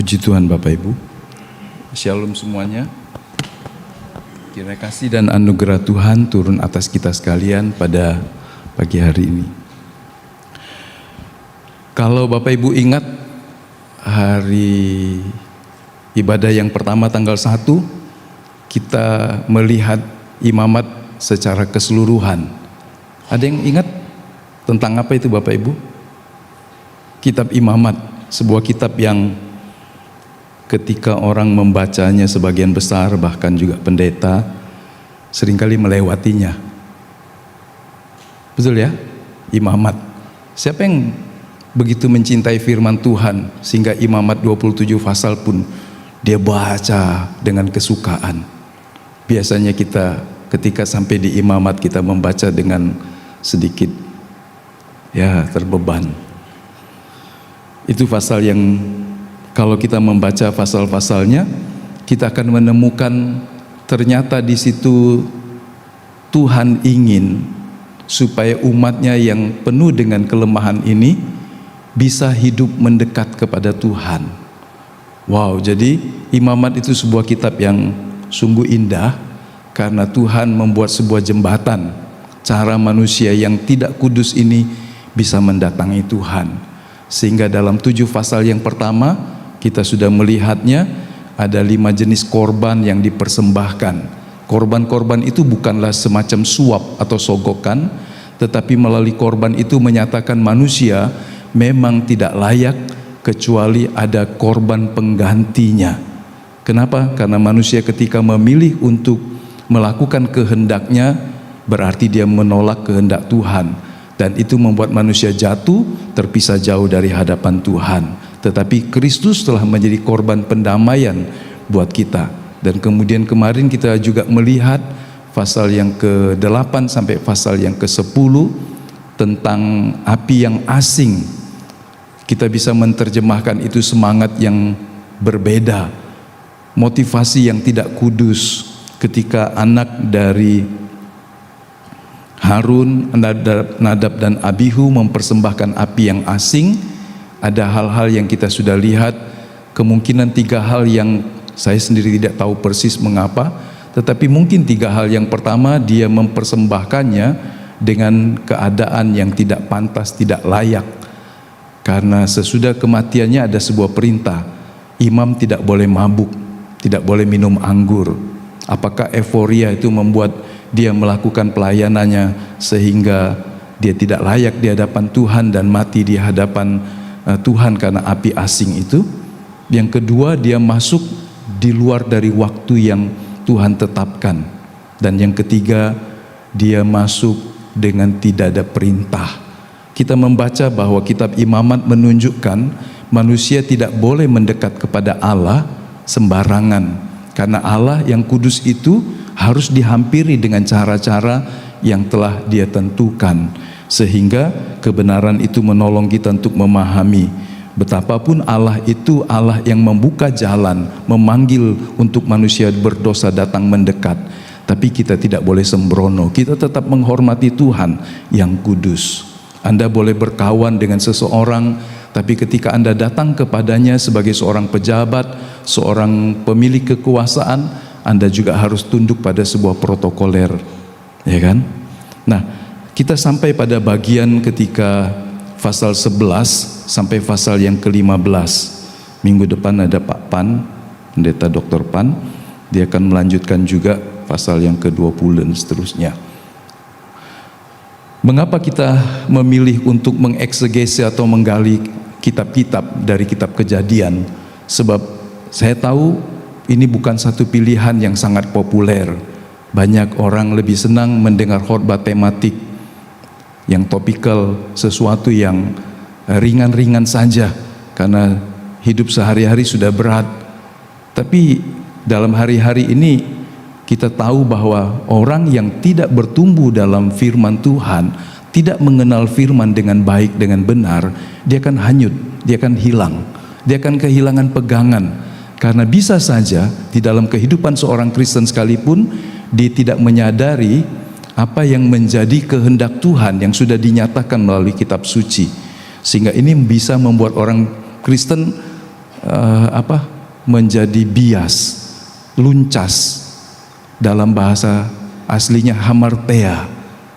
Puji Tuhan Bapak Ibu. Shalom semuanya. Kiranya kasih dan anugerah Tuhan turun atas kita sekalian pada pagi hari ini. Kalau Bapak Ibu ingat hari ibadah yang pertama tanggal 1, kita melihat imamat secara keseluruhan. Ada yang ingat tentang apa itu Bapak Ibu? Kitab Imamat, sebuah kitab yang ketika orang membacanya sebagian besar, bahkan juga pendeta, seringkali melewatinya. Betul ya? Imamat. Siapa yang begitu mencintai firman Tuhan sehingga Imamat 27 pasal pun dia baca dengan kesukaan. Biasanya kita ketika sampai di Imamat kita membaca dengan sedikit terbeban. Itu pasal yang kalau kita membaca pasal-pasalnya, kita akan menemukan ternyata di situ Tuhan ingin supaya umatnya yang penuh dengan kelemahan ini bisa hidup mendekat kepada Tuhan. Wow, jadi Imamat itu sebuah kitab yang sungguh indah karena Tuhan membuat sebuah jembatan cara manusia yang tidak kudus ini bisa mendatangi Tuhan. Sehingga dalam 7 pasal yang pertama kita sudah melihatnya ada 5 jenis korban yang dipersembahkan. Korban-korban itu bukanlah semacam suap atau sogokan, tetapi melalui korban itu menyatakan manusia memang tidak layak kecuali ada korban penggantinya. Kenapa? Karena manusia ketika memilih untuk melakukan kehendaknya berarti dia menolak kehendak Tuhan, dan itu membuat manusia jatuh terpisah jauh dari hadapan Tuhan. Tetapi Kristus telah menjadi korban pendamaian buat kita. Dan kemudian kemarin kita juga melihat pasal yang ke-8 sampai pasal yang ke-10 tentang api yang asing. Kita bisa menerjemahkan itu semangat yang berbeda, motivasi yang tidak kudus. Ketika anak dari Harun, Nadab dan Abihu mempersembahkan api yang asing, ada hal-hal yang kita sudah lihat, kemungkinan 3 hal yang saya sendiri tidak tahu persis mengapa, tetapi mungkin 3 hal. Yang pertama, dia mempersembahkannya dengan keadaan yang tidak pantas, tidak layak. Karena sesudah kematiannya ada sebuah perintah, imam tidak boleh mabuk, tidak boleh minum anggur. Apakah euforia itu membuat dia melakukan pelayanannya sehingga dia tidak layak di hadapan Tuhan dan mati di hadapan Tuhan karena api asing itu? Yang kedua, dia masuk di luar dari waktu yang Tuhan tetapkan. Dan yang ketiga, dia masuk dengan tidak ada perintah. Kita membaca bahwa kitab Imamat menunjukkan manusia tidak boleh mendekat kepada Allah sembarangan, karena Allah yang kudus itu harus dihampiri dengan cara-cara yang telah dia tentukan, sehingga kebenaran itu menolong kita untuk memahami betapapun Allah itu Allah yang membuka jalan, memanggil untuk manusia berdosa datang mendekat. Tapi kita tidak boleh sembrono, kita tetap menghormati Tuhan yang kudus. Anda boleh berkawan dengan seseorang, tapi ketika Anda datang kepadanya sebagai seorang pejabat, seorang pemilik kekuasaan, Anda juga harus tunduk pada sebuah protokoler, ya kan? Nah, kita sampai pada bagian ketika pasal 11 sampai pasal yang ke-15. Minggu depan ada Pak Pan, Pendeta Dr. Pan, dia akan melanjutkan juga pasal yang ke-20 dan seterusnya. Mengapa kita memilih untuk mengeksegesi atau menggali kitab-kitab dari kitab Kejadian? Sebab saya tahu ini bukan satu pilihan yang sangat populer. Banyak orang lebih senang mendengar khotbah tematik yang topikal, sesuatu yang ringan-ringan saja karena hidup sehari-hari sudah berat. Tapi dalam hari-hari ini kita tahu bahwa orang yang tidak bertumbuh dalam firman Tuhan, tidak mengenal firman dengan baik, dengan benar, dia akan hanyut, dia akan hilang, dia akan kehilangan pegangan. Karena bisa saja di dalam kehidupan seorang Kristen sekalipun dia tidak menyadari apa yang menjadi kehendak Tuhan yang sudah dinyatakan melalui kitab suci. Sehingga ini bisa membuat orang Kristen menjadi bias, luncas, dalam bahasa aslinya hamartia,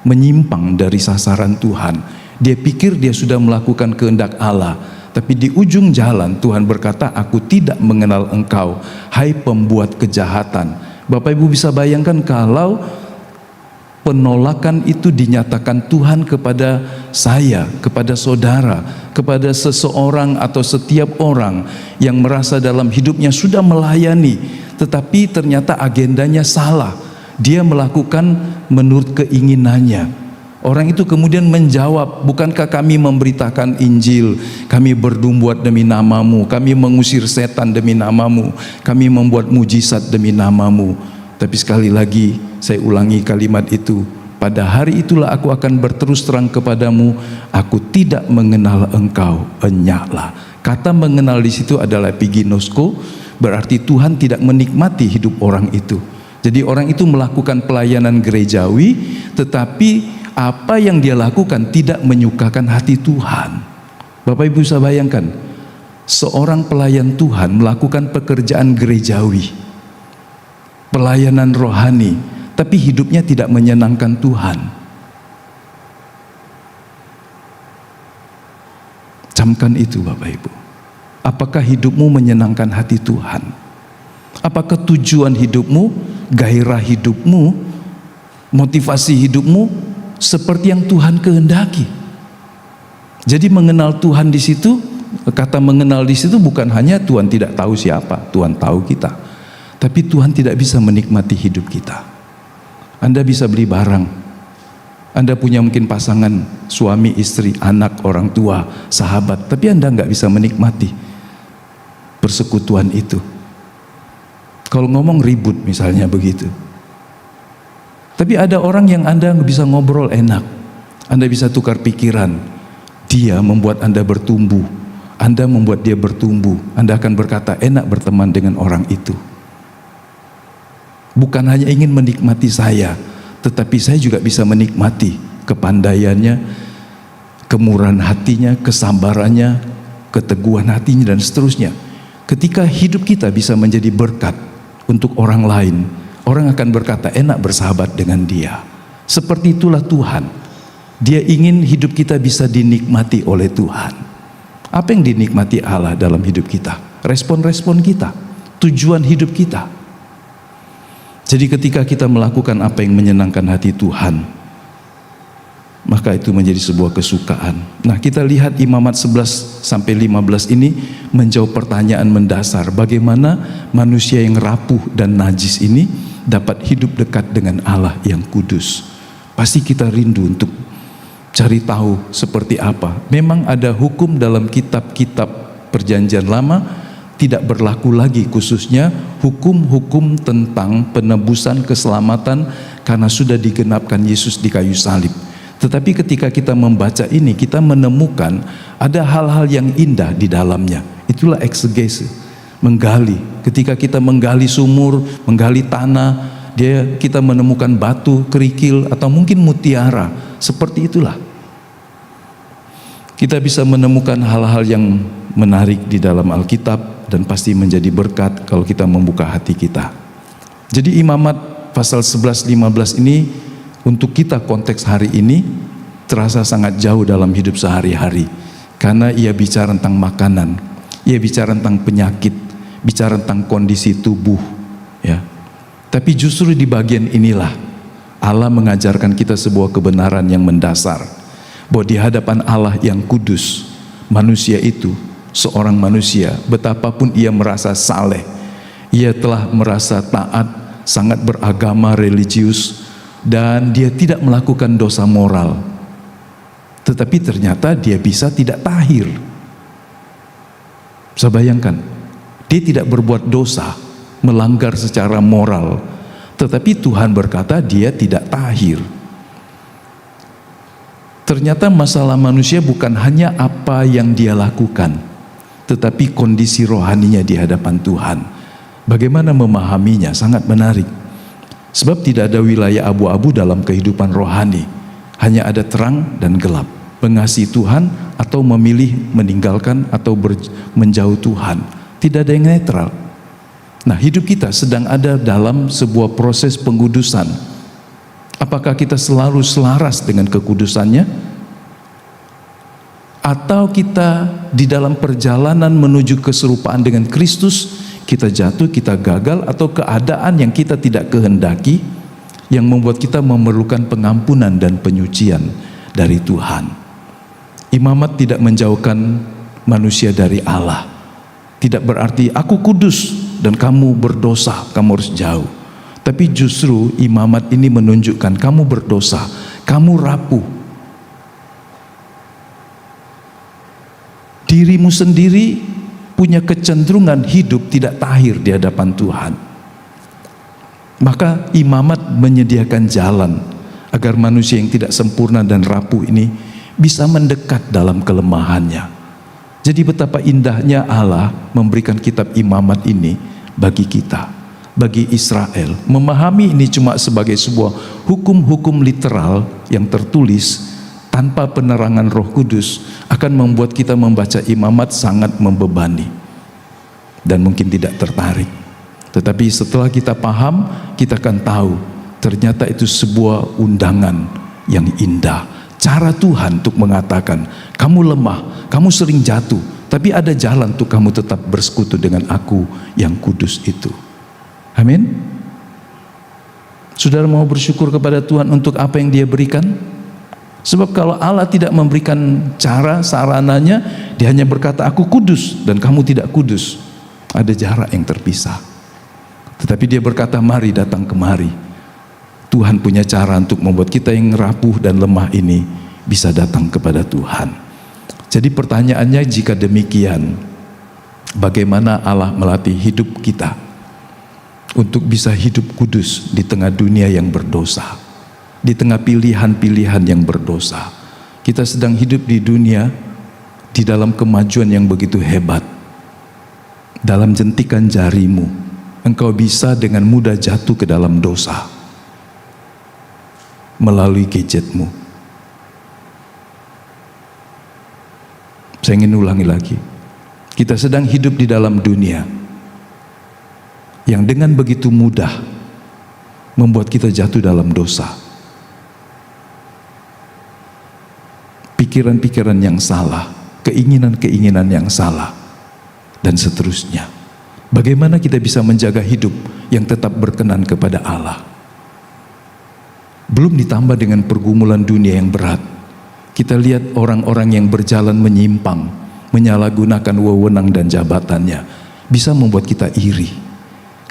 menyimpang dari sasaran Tuhan. Dia pikir dia sudah melakukan kehendak Allah, tapi di ujung jalan Tuhan berkata, aku tidak mengenal engkau, hai pembuat kejahatan. Bapak Ibu bisa bayangkan kalau penolakan itu dinyatakan Tuhan kepada saya, kepada saudara, kepada seseorang atau setiap orang yang merasa dalam hidupnya sudah melayani, tetapi ternyata agendanya salah. Dia melakukan menurut keinginannya. Orang itu kemudian menjawab, bukankah kami memberitakan Injil, kami berbuat demi namamu, kami mengusir setan demi namamu, kami membuat mujizat demi namamu. Tapi sekali lagi saya ulangi kalimat itu, pada hari itulah aku akan berterus terang kepadamu, aku tidak mengenal engkau, enyahlah. Kata mengenal di situ adalah epiginosko, berarti Tuhan tidak menikmati hidup orang itu. Jadi orang itu melakukan pelayanan gerejawi, tetapi apa yang dia lakukan tidak menyukakan hati Tuhan. Bapak Ibu bisa bayangkan, seorang pelayan Tuhan melakukan pekerjaan gerejawi, pelayanan rohani, tapi hidupnya tidak menyenangkan Tuhan. Camkan itu Bapak Ibu. Apakah hidupmu menyenangkan hati Tuhan? Apakah tujuan hidupmu, gairah hidupmu, motivasi hidupmu seperti yang Tuhan kehendaki? Jadi mengenal Tuhan di situ, kata mengenal di situ bukan hanya Tuhan tidak tahu siapa, Tuhan tahu kita. Tapi Tuhan tidak bisa menikmati hidup kita. Anda bisa beli barang, Anda punya mungkin pasangan, suami, istri, anak, orang tua, sahabat, tapi Anda nggak bisa menikmati persekutuan itu. Kalau ngomong ribut misalnya begitu. Tapi ada orang yang Anda bisa ngobrol enak, Anda bisa tukar pikiran, dia membuat Anda bertumbuh, Anda membuat dia bertumbuh, Anda akan berkata enak berteman dengan orang itu. Bukan hanya ingin menikmati saya, tetapi saya juga bisa menikmati kepandaiannya, kemurahan hatinya, kesabarannya, keteguhan hatinya, dan seterusnya. Ketika hidup kita bisa menjadi berkat untuk orang lain, orang akan berkata enak bersahabat dengan dia. Seperti itulah Tuhan. Dia ingin hidup kita bisa dinikmati oleh Tuhan. Apa yang dinikmati Allah dalam hidup kita? Respon-respon kita, tujuan hidup kita. Jadi ketika kita melakukan apa yang menyenangkan hati Tuhan, maka itu menjadi sebuah kesukaan. Nah, kita lihat Imamat 11 sampai 15 ini menjawab pertanyaan mendasar, bagaimana manusia yang rapuh dan najis ini dapat hidup dekat dengan Allah yang kudus. Pasti kita rindu untuk cari tahu seperti apa. Memang ada hukum dalam kitab-kitab Perjanjian Lama tidak berlaku lagi, khususnya hukum-hukum tentang penebusan keselamatan karena sudah digenapkan Yesus di kayu salib. Tetapi ketika kita membaca ini, kita menemukan ada hal-hal yang indah di dalamnya. Itulah eksegese, menggali. Ketika kita menggali sumur, menggali tanah, kita menemukan batu, kerikil, atau mungkin mutiara. Seperti itulah. Kita bisa menemukan hal-hal yang menarik di dalam Alkitab, dan pasti menjadi berkat kalau kita membuka hati kita. Jadi Imamat pasal 11-15 ini untuk kita konteks hari ini terasa sangat jauh dalam hidup sehari-hari, karena ia bicara tentang makanan, ia bicara tentang penyakit, bicara tentang kondisi tubuh, ya. Tapi justru di bagian inilah Allah mengajarkan kita sebuah kebenaran yang mendasar, bahwa di hadapan Allah yang kudus, manusia itu, seorang manusia, betapapun ia merasa saleh, ia telah merasa taat, sangat beragama, religius, dan dia tidak melakukan dosa moral, tetapi ternyata dia bisa tidak tahir. Bisa bayangkan, dia tidak berbuat dosa, melanggar secara moral, tetapi Tuhan berkata dia tidak tahir. Ternyata masalah manusia bukan hanya apa yang dia lakukan, tetapi kondisi rohaninya di hadapan Tuhan. Bagaimana memahaminya sangat menarik. Sebab tidak ada wilayah abu-abu dalam kehidupan rohani. Hanya ada terang dan gelap. Mengasihi Tuhan atau memilih meninggalkan atau menjauh Tuhan. Tidak ada yang netral. Nah, hidup kita sedang ada dalam sebuah proses pengudusan. Apakah kita selalu selaras dengan kekudusannya? Atau kita di dalam perjalanan menuju keserupaan dengan Kristus, kita jatuh, kita gagal, atau keadaan yang kita tidak kehendaki yang membuat kita memerlukan pengampunan dan penyucian dari Tuhan. Imamat tidak menjauhkan manusia dari Allah. Tidak berarti aku kudus dan kamu berdosa, kamu harus jauh. Tapi justru imamat ini menunjukkan kamu berdosa, kamu rapuh. Dirimu sendiri punya kecenderungan hidup tidak tahir di hadapan Tuhan. Maka imamat menyediakan jalan agar manusia yang tidak sempurna dan rapuh ini bisa mendekat dalam kelemahannya. Jadi betapa indahnya Allah memberikan kitab imamat ini bagi kita, bagi Israel. Memahami ini cuma sebagai sebuah hukum-hukum literal yang tertulis tanpa penerangan Roh Kudus akan membuat kita membaca imamat sangat membebani dan mungkin tidak tertarik. Tetapi setelah kita paham, kita akan tahu ternyata itu sebuah undangan yang indah. Cara Tuhan untuk mengatakan, kamu lemah, kamu sering jatuh, tapi ada jalan untuk kamu tetap bersekutu dengan aku yang kudus itu. Amin. Saudara mau bersyukur kepada Tuhan untuk apa yang Dia berikan? Sebab kalau Allah tidak memberikan cara, sarananya, Dia hanya berkata, aku kudus dan kamu tidak kudus. Ada jarak yang terpisah. Tetapi Dia berkata, mari datang kemari. Tuhan punya cara untuk membuat kita yang rapuh dan lemah ini bisa datang kepada Tuhan. Jadi pertanyaannya, jika demikian, bagaimana Allah melatih hidup kita untuk bisa hidup kudus di tengah dunia yang berdosa, di tengah pilihan-pilihan yang berdosa? Kita sedang hidup di dunia di dalam kemajuan yang begitu hebat. Dalam jentikan jarimu, engkau bisa dengan mudah jatuh ke dalam dosa melalui gadgetmu. Saya ingin ulangi lagi. Kita sedang hidup di dalam dunia yang dengan begitu mudah membuat kita jatuh dalam dosa. Pikiran-pikiran yang salah, keinginan-keinginan yang salah, dan seterusnya. Bagaimana kita bisa menjaga hidup yang tetap berkenan kepada Allah? Belum ditambah dengan pergumulan dunia yang berat. Kita lihat orang-orang yang berjalan menyimpang, menyalahgunakan wewenang dan jabatannya, bisa membuat kita iri.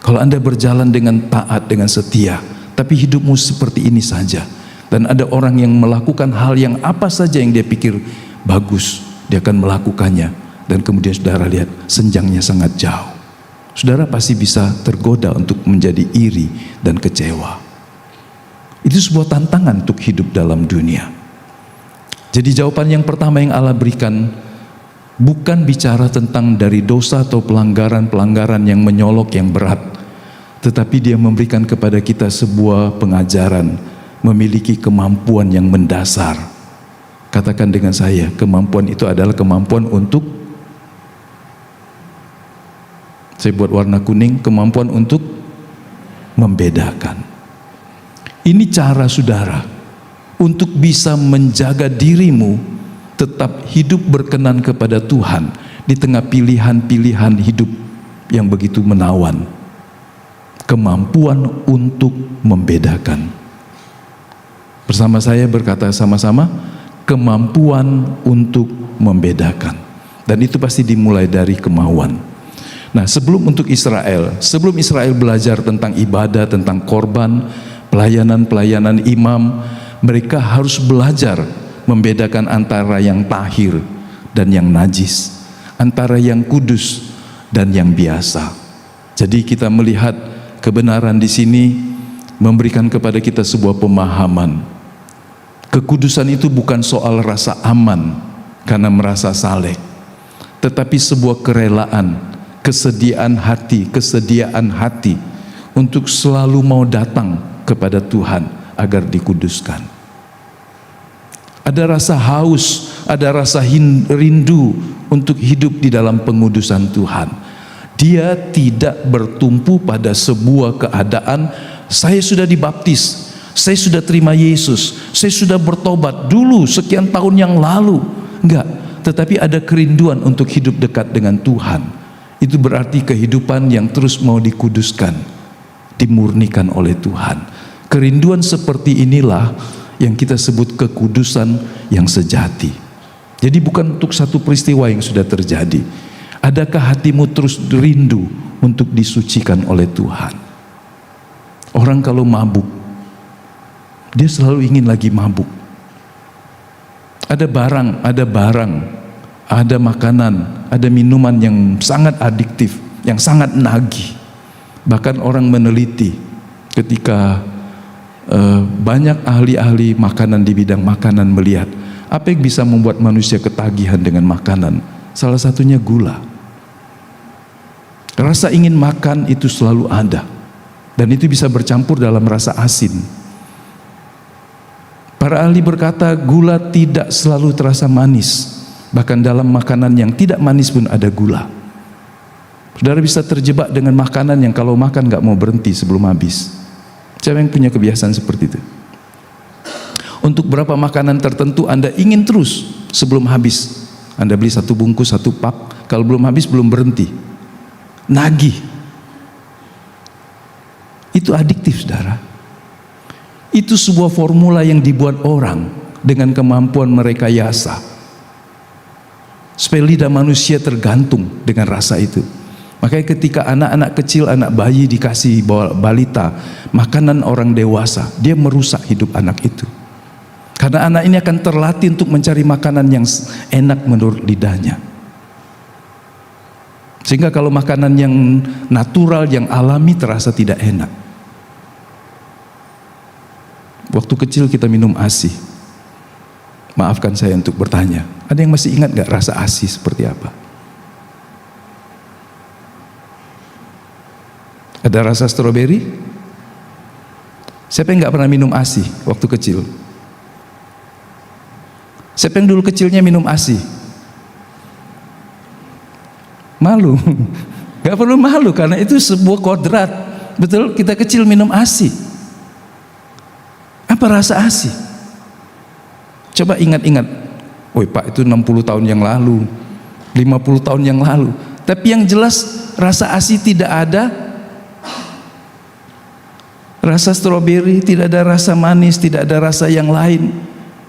Kalau Anda berjalan dengan taat, dengan setia, tapi hidupmu seperti ini saja, dan ada orang yang melakukan hal yang apa saja yang dia pikir bagus, dia akan melakukannya, dan kemudian saudara lihat senjangnya sangat jauh. Saudara pasti bisa tergoda untuk menjadi iri dan kecewa. Itu sebuah tantangan untuk hidup dalam dunia. Jadi jawaban yang pertama yang Allah berikan bukan bicara tentang dari dosa atau pelanggaran-pelanggaran yang menyolok yang berat, tetapi Dia memberikan kepada kita sebuah pengajaran memiliki kemampuan yang mendasar. Katakan dengan saya, kemampuan itu adalah kemampuan untuk, saya buat warna kuning, kemampuan untuk membedakan. Ini cara saudara untuk bisa menjaga dirimu tetap hidup berkenan kepada Tuhan di tengah pilihan-pilihan hidup yang begitu menawan. Kemampuan untuk membedakan. Bersama saya berkata sama-sama, kemampuan untuk membedakan. Dan itu pasti dimulai dari kemauan. Nah, sebelum Israel belajar tentang ibadah, tentang korban, pelayanan-pelayanan imam, mereka harus belajar membedakan antara yang tahir dan yang najis, antara yang kudus dan yang biasa. Jadi kita melihat kebenaran di sini memberikan kepada kita sebuah pemahaman. Kekudusan itu bukan soal rasa aman karena merasa saleh, tetapi sebuah kerelaan, kesediaan hati untuk selalu mau datang kepada Tuhan agar dikuduskan. Ada rasa haus, ada rasa rindu untuk hidup di dalam pengudusan Tuhan. Dia tidak bertumpu pada sebuah keadaan, saya sudah dibaptis, saya sudah terima Yesus, saya sudah bertobat dulu sekian tahun yang lalu. Enggak, tetapi ada kerinduan untuk hidup dekat dengan Tuhan. Itu berarti kehidupan yang terus mau dikuduskan, dimurnikan oleh Tuhan. Kerinduan seperti inilah yang kita sebut kekudusan yang sejati. Jadi bukan untuk satu peristiwa yang sudah terjadi. Adakah hatimu terus rindu untuk disucikan oleh Tuhan? Orang kalau mabuk, dia selalu ingin lagi mabuk. Ada barang, ada makanan, ada minuman yang sangat adiktif, yang sangat nagih. Bahkan orang meneliti ketika banyak ahli-ahli makanan di bidang makanan melihat apa yang bisa membuat manusia ketagihan dengan makanan. Salah satunya gula. Rasa ingin makan itu selalu ada, dan itu bisa bercampur dalam rasa asin. Para ahli berkata gula tidak selalu terasa manis. Bahkan dalam makanan yang tidak manis pun ada gula. Saudara bisa terjebak dengan makanan yang kalau makan gak mau berhenti sebelum habis. Siapa yang punya kebiasaan seperti itu? Untuk berapa makanan tertentu Anda ingin terus sebelum habis. Anda beli satu bungkus, satu pak, kalau belum habis belum berhenti. Nagih. Itu adiktif, saudara. Itu sebuah formula yang dibuat orang dengan kemampuan merekayasa supaya lidah manusia tergantung dengan rasa itu. Makanya ketika anak-anak kecil, anak bayi dikasih balita makanan orang dewasa, dia merusak hidup anak itu. Karena anak ini akan terlatih untuk mencari makanan yang enak menurut lidahnya. Sehingga kalau makanan yang natural, yang alami terasa tidak enak. Waktu kecil kita minum ASI. Maafkan saya untuk bertanya, ada yang masih ingat gak rasa ASI seperti apa? Ada rasa stroberi? Siapa yang gak pernah minum ASI waktu kecil? Siapa yang dulu kecilnya minum ASI? Malu. Gak perlu malu karena itu sebuah kodrat. Betul, kita kecil minum ASI. Apa rasa ASI? Coba ingat-ingat. Woi Pak, itu 60 tahun yang lalu, 50 tahun yang lalu. Tapi yang jelas rasa ASI tidak ada. Rasa stroberi, tidak ada rasa manis, tidak ada rasa yang lain.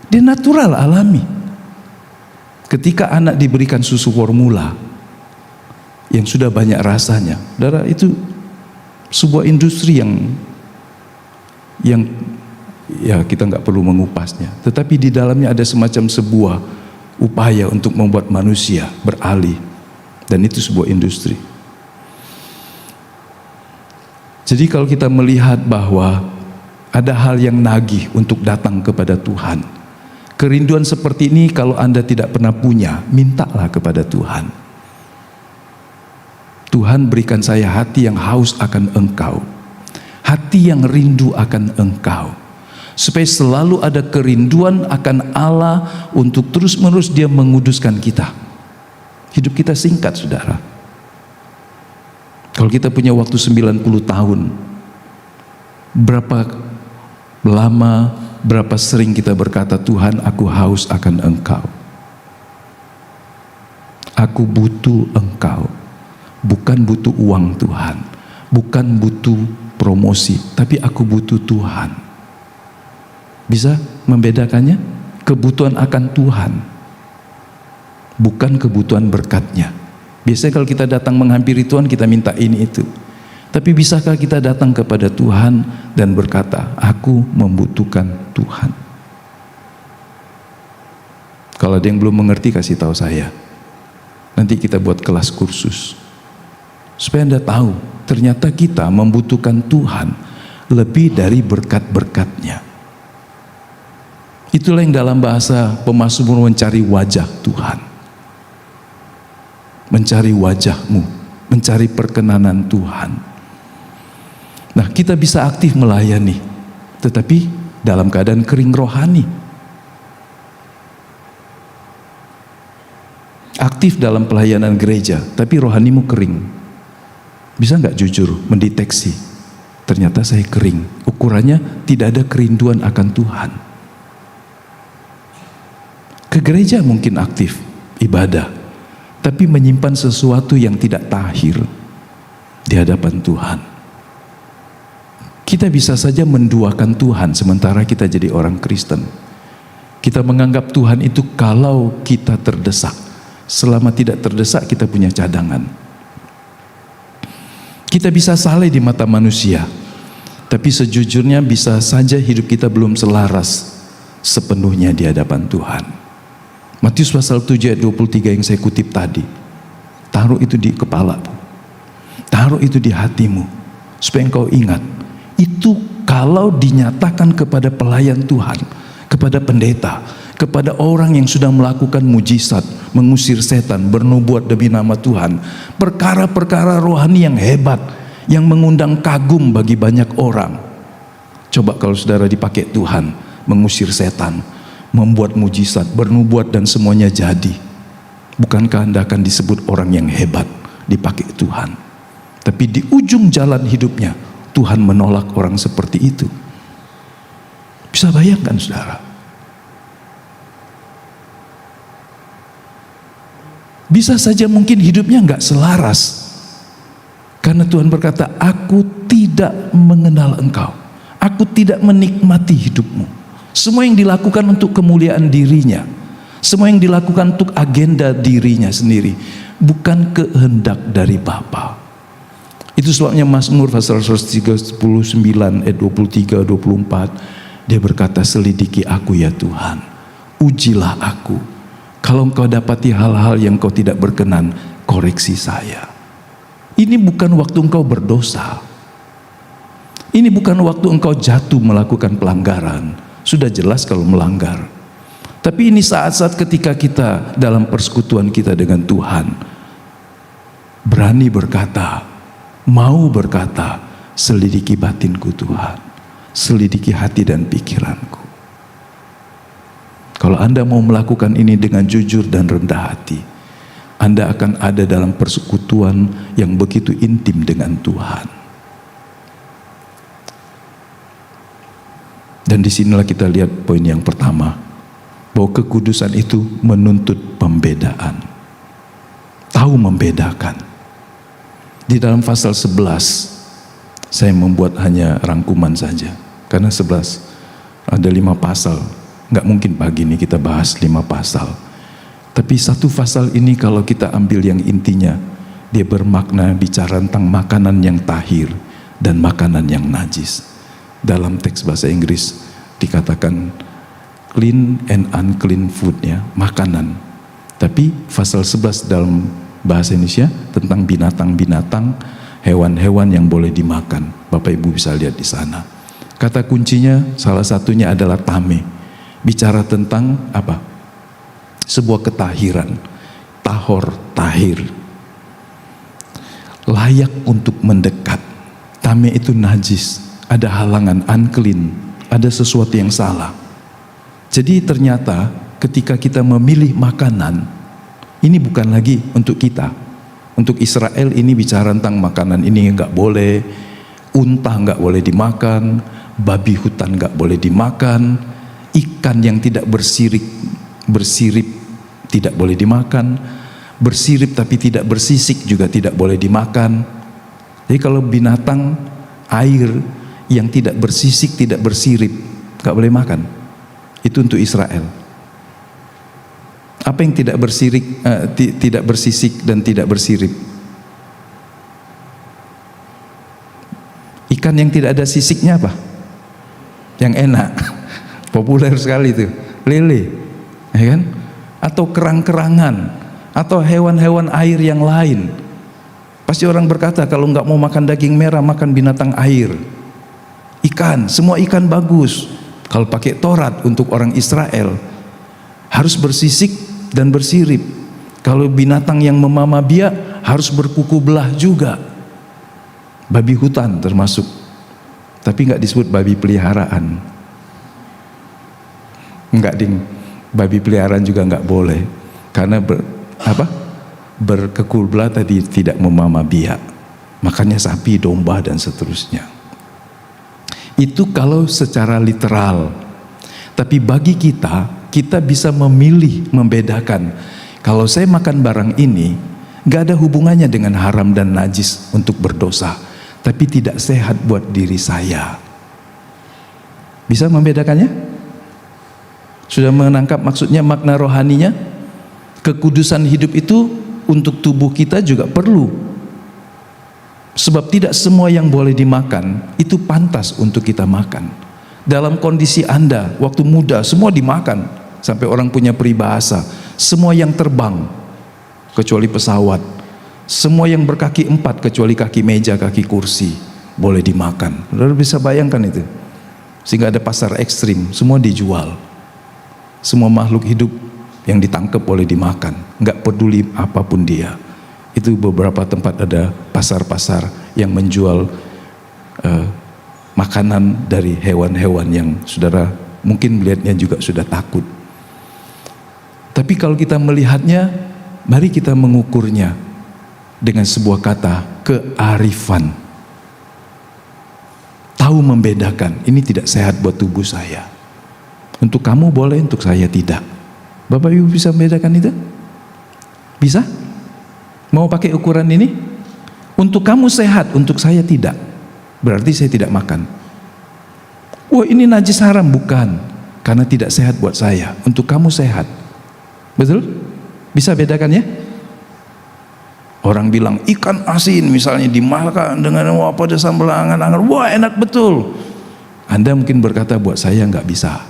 Dia natural, alami. Ketika anak diberikan susu formula yang sudah banyak rasanya, saudara, itu sebuah industri yang ya kita nggak perlu mengupasnya, tetapi di dalamnya ada semacam sebuah upaya untuk membuat manusia beralih, dan itu sebuah industri. Jadi kalau kita melihat bahwa ada hal yang nagih untuk datang kepada Tuhan, kerinduan seperti ini kalau Anda tidak pernah punya, mintalah kepada Tuhan. Tuhan, berikan saya hati yang haus akan Engkau, hati yang rindu akan Engkau, supaya selalu ada kerinduan akan Allah untuk terus-menerus Dia menguduskan kita. Hidup kita singkat, saudara. Kalau kita punya waktu 90 tahun, berapa lama, berapa sering kita berkata, Tuhan, aku haus akan Engkau, aku butuh Engkau. Bukan butuh uang Tuhan, bukan butuh promosi, tapi aku butuh Tuhan. Bisa membedakannya? Kebutuhan akan Tuhan, bukan kebutuhan berkatnya. Biasanya kalau kita datang menghampiri Tuhan, kita minta ini itu. Tapi bisakah kita datang kepada Tuhan dan berkata, aku membutuhkan Tuhan? Kalau ada yang belum mengerti, kasih tahu saya. Nanti kita buat kelas kursus. Supaya Anda tahu, ternyata kita membutuhkan Tuhan lebih dari berkat-berkatnya. Itulah yang dalam bahasa pemazmur mencari wajah Tuhan. Mencari wajah-Mu, mencari perkenanan Tuhan. Nah, kita bisa aktif melayani, tetapi dalam keadaan kering rohani. Aktif dalam pelayanan gereja, tapi rohanimu kering. Bisa nggak jujur mendeteksi? Ternyata saya kering. Ukurannya tidak ada kerinduan akan Tuhan. Ke gereja mungkin aktif, ibadah, tapi menyimpan sesuatu yang tidak tahir di hadapan Tuhan. Kita bisa saja menduakan Tuhan sementara kita jadi orang Kristen. Kita menganggap Tuhan itu kalau kita terdesak. Selama tidak terdesak kita punya cadangan. Kita bisa saleh di mata manusia, tapi sejujurnya bisa saja hidup kita belum selaras sepenuhnya di hadapan Tuhan. Matius pasal 7 ayat 23 yang saya kutip tadi. Taruh itu di kepala, taruh itu di hatimu, supaya engkau ingat. Itu kalau dinyatakan kepada pelayan Tuhan, kepada pendeta, kepada orang yang sudah melakukan mujizat, mengusir setan, bernubuat demi nama Tuhan, perkara-perkara rohani yang hebat, yang mengundang kagum bagi banyak orang. Coba kalau saudara dipakai Tuhan, mengusir setan, membuat mujizat, bernubuat dan semuanya jadi. Bukankah Anda akan disebut orang yang hebat, dipakai Tuhan? Tapi di ujung jalan hidupnya, Tuhan menolak orang seperti itu. Bisa bayangkan saudara? Bisa saja mungkin hidupnya nggak selaras. Karena Tuhan berkata, aku tidak mengenal engkau. Aku tidak menikmati hidupmu. Semua yang dilakukan untuk kemuliaan dirinya. Semua yang dilakukan untuk agenda dirinya sendiri. Bukan kehendak dari Bapa. Itu sebabnya Mazmur pasal 139 ayat 23-24. Dia berkata, selidiki aku ya Tuhan. Ujilah aku. Kalau engkau dapati hal-hal yang kau tidak berkenan, koreksi saya. Ini bukan waktu engkau berdosa. Ini bukan waktu engkau jatuh melakukan pelanggaran. Sudah jelas kalau melanggar. Tapi ini saat-saat ketika kita dalam persekutuan kita dengan Tuhan, berani berkata, mau berkata, selidiki batinku Tuhan, selidiki hati dan pikiranku. Kalau Anda mau melakukan ini dengan jujur dan rendah hati, Anda akan ada dalam persekutuan yang begitu intim dengan Tuhan. Dan disinilah kita lihat poin yang pertama, bahwa kekudusan itu menuntut pembedaan. Tahu membedakan. Di dalam pasal 11, saya membuat hanya rangkuman saja. Karena 11, ada 5 pasal. Nggak mungkin pagi ini kita bahas 5 pasal. Tapi satu pasal ini kalau kita ambil yang intinya, dia bermakna bicara tentang makanan yang tahir dan makanan yang najis. Dalam teks bahasa Inggris dikatakan clean and unclean food, ya, makanan. Tapi pasal 11 dalam bahasa Indonesia tentang binatang-binatang, hewan-hewan yang boleh dimakan. Bapak Ibu bisa lihat di sana. Kata kuncinya salah satunya adalah tame. Bicara tentang apa? Sebuah ketahiran. Tahor, tahir. Layak untuk mendekat. Tame itu najis. Ada halangan, unclean. Ada sesuatu yang salah. Jadi ternyata ketika kita memilih makanan, ini bukan lagi untuk kita. Untuk Israel ini bicara tentang makanan ini nggak boleh, unta nggak boleh dimakan, babi hutan nggak boleh dimakan, ikan yang tidak bersirip tidak boleh dimakan, bersirip tapi tidak bersisik juga tidak boleh dimakan. Jadi kalau binatang air yang tidak bersisik, tidak bersirip, nggak boleh makan. Itu untuk Israel. Apa yang tidak tidak bersisik dan tidak bersirip? Ikan yang tidak ada sisiknya apa? Yang enak, populer sekali itu, lele, ya kan? Atau kerang-kerangan, atau hewan-hewan air yang lain. Pasti orang berkata kalau nggak mau makan daging merah, makan binatang air. Ikan, semua ikan bagus. Kalau pakai Taurat untuk orang Israel harus bersisik dan bersirip. Kalau binatang yang memama biak harus berkuku belah juga. Babi hutan termasuk. Tapi nggak disebut babi peliharaan. Enggak ding, babi peliharaan juga nggak boleh. Karena berkuku belah tadi tidak memama biak. makannya sapi, domba dan seterusnya. Itu kalau secara literal. Tapi bagi kita, kita bisa memilih, membedakan. Kalau saya makan barang ini, gak ada hubungannya dengan haram dan najis untuk berdosa, tapi tidak sehat buat diri saya. Bisa membedakannya? Sudah menangkap maksudnya, makna rohaninya? Kekudusan hidup itu untuk tubuh kita juga perlu. Sebab tidak semua yang boleh dimakan itu pantas untuk kita makan. Dalam kondisi Anda waktu muda semua dimakan, sampai orang punya peribahasa, semua yang terbang kecuali pesawat, semua yang berkaki 4 kecuali kaki meja, kaki kursi boleh dimakan. Saudara bisa bayangkan itu? Sehingga ada pasar ekstrim, semua dijual. Semua makhluk hidup yang ditangkap boleh dimakan, nggak peduli apapun dia. Itu beberapa tempat ada pasar-pasar yang menjual makanan dari hewan-hewan yang saudara mungkin melihatnya juga sudah takut. Tapi kalau kita melihatnya, mari kita mengukurnya dengan sebuah kata, kearifan. Tahu membedakan, ini tidak sehat buat tubuh saya. Untuk kamu boleh, untuk saya tidak. Bapak Ibu bisa membedakan itu? Bisa? Mau pakai ukuran ini? Untuk kamu sehat, untuk saya tidak. Berarti saya tidak makan. Wah, ini najis haram. Bukan, karena tidak sehat buat saya. Untuk kamu sehat. Betul? Bisa bedakan ya? Orang bilang ikan asin misalnya dimakan dengan apa ada sambal angan-angan, wah enak betul. Anda mungkin berkata, buat saya nggak bisa.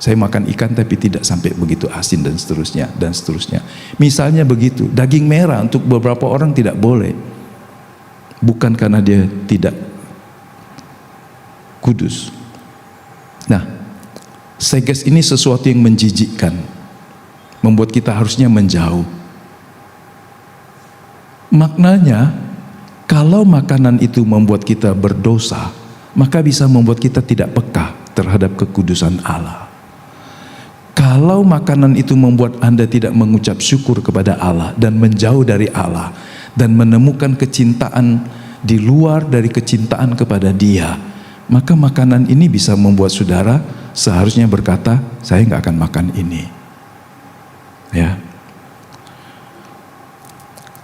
Saya makan ikan tapi tidak sampai begitu asin dan seterusnya dan seterusnya. Misalnya begitu, daging merah untuk beberapa orang tidak boleh. Bukan karena dia tidak kudus. Nah, seges ini sesuatu yang menjijikkan, membuat kita harusnya menjauh. Maknanya, kalau makanan itu membuat kita berdosa, maka bisa membuat kita tidak peka terhadap kekudusan Allah. Kalau makanan itu membuat Anda tidak mengucap syukur kepada Allah dan menjauh dari Allah dan menemukan kecintaan di luar dari kecintaan kepada Dia, maka makanan ini bisa membuat saudara seharusnya berkata, saya nggak akan makan ini. Ya.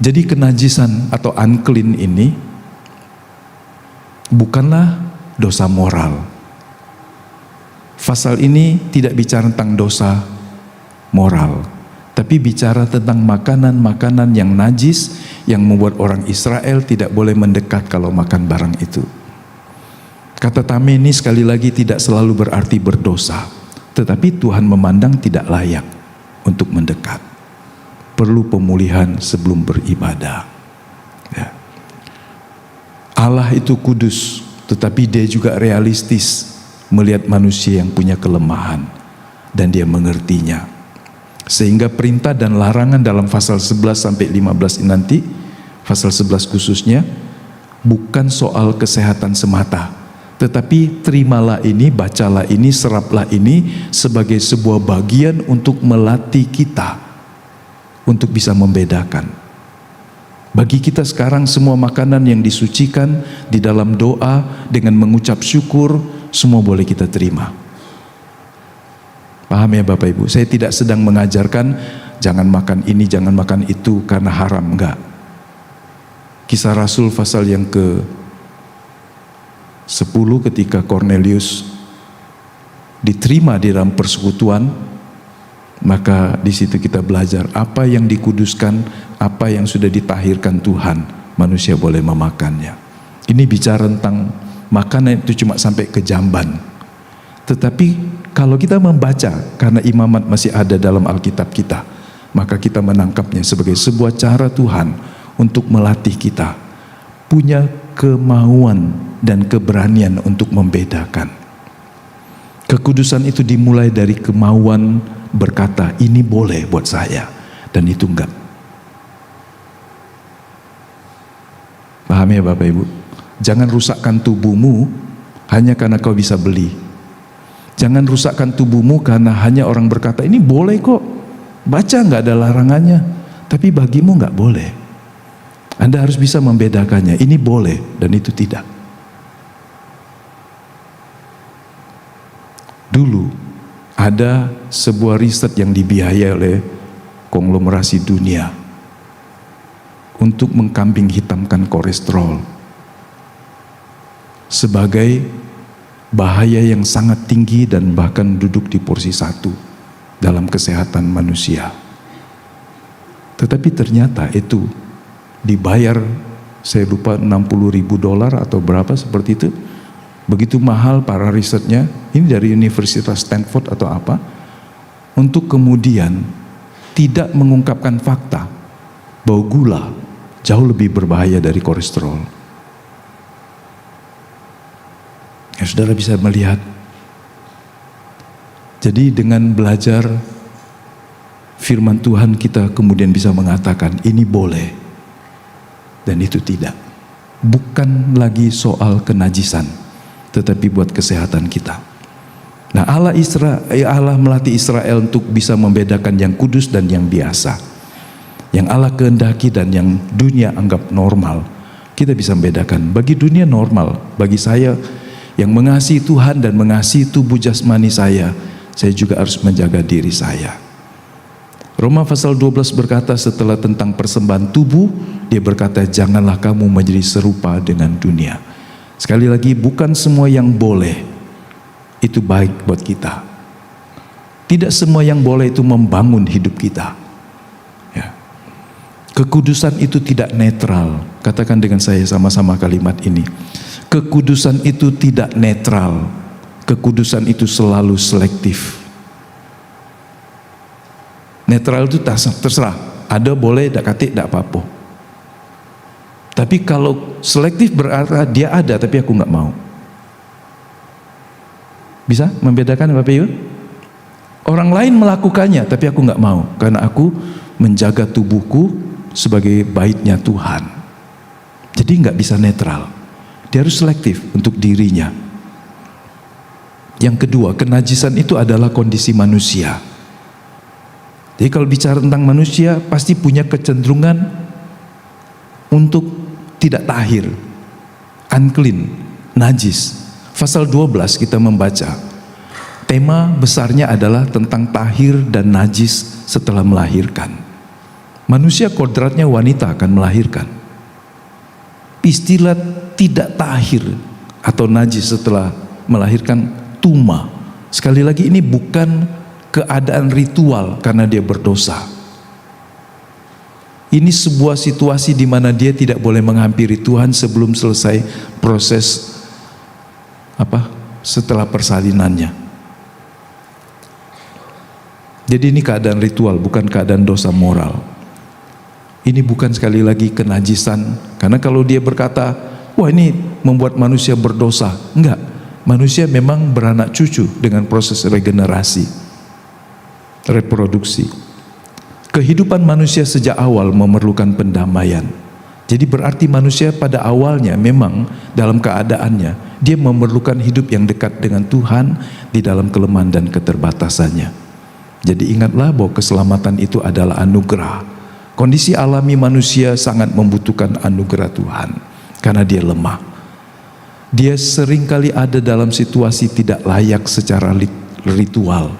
Jadi kenajisan atau unclean ini bukanlah dosa moral. Pasal ini tidak bicara tentang dosa moral, tapi bicara tentang makanan-makanan yang najis yang membuat orang Israel tidak boleh mendekat kalau makan barang itu. Kata tameni sekali lagi tidak selalu berarti berdosa, tetapi Tuhan memandang tidak layak untuk mendekat. Perlu pemulihan sebelum beribadah. Ya. Allah itu kudus, tetapi Dia juga realistis melihat manusia yang punya kelemahan dan Dia mengertinya. Sehingga perintah dan larangan dalam pasal 11 sampai 15 nanti, pasal 11 khususnya, bukan soal kesehatan semata, tetapi terimalah ini, bacalah ini, seraplah ini sebagai sebuah bagian untuk melatih kita untuk bisa membedakan. Bagi kita sekarang semua makanan yang disucikan di dalam doa dengan mengucap syukur, semua boleh kita terima. Paham ya Bapak Ibu? Saya tidak sedang mengajarkan jangan makan ini, jangan makan itu karena haram, enggak. Kisah Rasul pasal yang ke 10 ketika Cornelius diterima di dalam persekutuan, maka di situ kita belajar apa yang dikuduskan, apa yang sudah ditahirkan Tuhan, manusia boleh memakannya. Ini bicara tentang makanan itu cuma sampai ke jamban. Tetapi kalau kita membaca, karena imamat masih ada dalam Alkitab kita, maka kita menangkapnya sebagai sebuah cara Tuhan untuk melatih kita punya kemauan dan keberanian untuk membedakan. Kekudusan itu dimulai dari kemauan berkata, ini boleh buat saya dan itu enggak. Paham ya Bapak Ibu? Jangan rusakkan tubuhmu hanya karena kau bisa beli. Jangan rusakkan tubuhmu karena hanya orang berkata ini boleh kok, baca nggak ada larangannya, tapi bagimu nggak boleh. Anda harus bisa membedakannya. Ini boleh dan itu tidak. Dulu ada sebuah riset yang dibiayai oleh konglomerasi dunia untuk mengkambing hitamkan kolesterol sebagai bahaya yang sangat tinggi dan bahkan duduk di porsi 1 dalam kesehatan manusia. Tetapi ternyata itu dibayar, saya lupa $60.000 atau berapa seperti itu. Begitu mahal para risetnya, ini dari Universitas Stanford atau apa, untuk kemudian tidak mengungkapkan fakta bahwa gula jauh lebih berbahaya dari kolesterol. Ya, saudara bisa melihat. Jadi dengan belajar firman Tuhan kita kemudian bisa mengatakan ini boleh dan itu tidak. Bukan lagi soal kenajisan, tetapi buat kesehatan kita. Nah, Allah melatih Israel untuk bisa membedakan yang kudus dan yang biasa, yang Allah kehendaki dan yang dunia anggap normal. Kita bisa membedakan. Bagi dunia normal, bagi saya yang mengasihi Tuhan dan mengasihi tubuh jasmani saya juga harus menjaga diri saya. Roma pasal 12 berkata setelah tentang persembahan tubuh, dia berkata janganlah kamu menjadi serupa dengan dunia. Sekali lagi, bukan semua yang boleh itu baik buat kita. Tidak semua yang boleh itu membangun hidup kita. Ya. Kekudusan itu tidak netral. Katakan dengan saya sama-sama kalimat ini. Kekudusan itu tidak netral. Kekudusan itu selalu selektif. Netral itu terserah. Ada boleh, tak katik, tak apa-apa. Tapi kalau selektif berarti dia ada tapi aku nggak mau. Bisa membedakan Bapak Ibu? Orang lain melakukannya tapi aku nggak mau karena aku menjaga tubuhku sebagai baitnya Tuhan. Jadi nggak bisa netral. Dia harus selektif untuk dirinya. Yang kedua, kenajisan itu adalah kondisi manusia. Jadi kalau bicara tentang manusia pasti punya kecenderungan untuk tidak tahir, unclean, najis. Pasal 12 kita membaca, tema besarnya adalah tentang tahir dan najis setelah melahirkan. Manusia kodratnya wanita akan melahirkan. Istilah tidak tahir atau najis setelah melahirkan tuma. Sekali lagi ini bukan keadaan ritual karena dia berdosa. Ini sebuah situasi di mana dia tidak boleh menghampiri Tuhan sebelum selesai proses setelah persalinannya. Jadi ini keadaan ritual, bukan keadaan dosa moral. Ini bukan sekali lagi kenajisan. Karena kalau dia berkata, wah ini membuat manusia berdosa. Enggak, manusia memang beranak cucu dengan proses regenerasi, reproduksi. Kehidupan manusia sejak awal memerlukan pendamaian. Jadi berarti manusia pada awalnya memang dalam keadaannya dia memerlukan hidup yang dekat dengan Tuhan di dalam kelemahan dan keterbatasannya. Jadi ingatlah bahwa keselamatan itu adalah anugerah. Kondisi alami manusia sangat membutuhkan anugerah Tuhan karena dia lemah. Dia seringkali ada dalam situasi tidak layak secara ritual,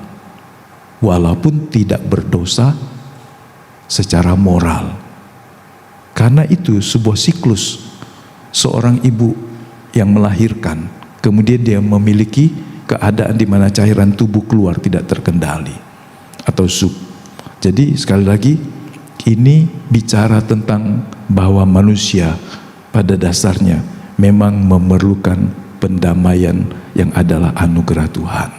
walaupun tidak berdosa secara moral. Karena itu sebuah siklus seorang ibu yang melahirkan, kemudian dia memiliki keadaan di mana cairan tubuh keluar tidak terkendali atau sub. Jadi sekali lagi ini bicara tentang bahwa manusia pada dasarnya memang memerlukan pendamaian yang adalah anugerah Tuhan.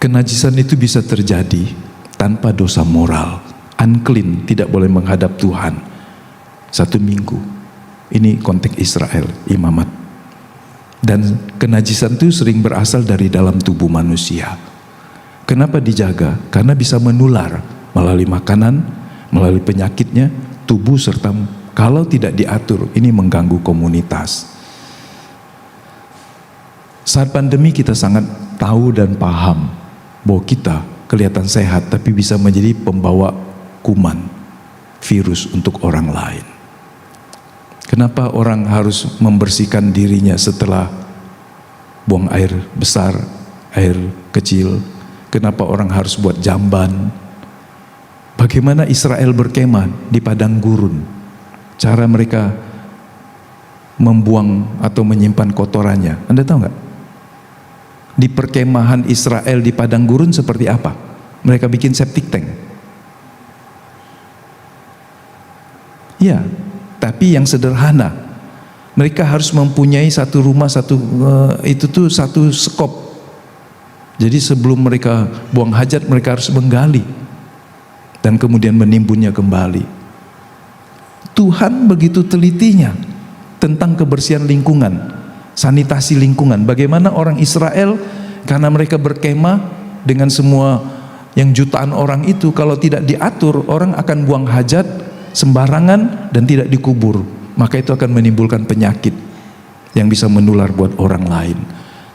Kenajisan itu bisa terjadi tanpa dosa moral. Unclean, tidak boleh menghadap Tuhan 1 minggu. Ini konteks Israel, imamat. Dan kenajisan itu sering berasal dari dalam tubuh manusia. Kenapa dijaga? Karena bisa menular melalui makanan, melalui penyakitnya, tubuh serta kalau tidak diatur, ini mengganggu komunitas. Saat pandemi kita sangat tahu dan paham bahwa kita kelihatan sehat tapi bisa menjadi pembawa kuman. virus untuk orang lain. Kenapa orang harus membersihkan dirinya setelah buang air besar, air kecil? Kenapa orang harus buat jamban? Bagaimana Israel berkemah di padang gurun? Cara mereka membuang atau menyimpan kotorannya, Anda tahu nggak? Di perkemahan Israel di padang gurun seperti apa? Mereka bikin septic tank. Ya, tapi yang sederhana. Mereka harus mempunyai satu rumah, satu skop. Jadi sebelum mereka buang hajat, mereka harus menggali dan kemudian menimbunnya kembali. Tuhan begitu telitinya tentang kebersihan lingkungan, sanitasi lingkungan. Bagaimana orang Israel, karena mereka berkemah dengan semua yang jutaan orang itu, kalau tidak diatur, orang akan buang hajat sembarangan dan tidak dikubur, maka itu akan menimbulkan penyakit yang bisa menular buat orang lain.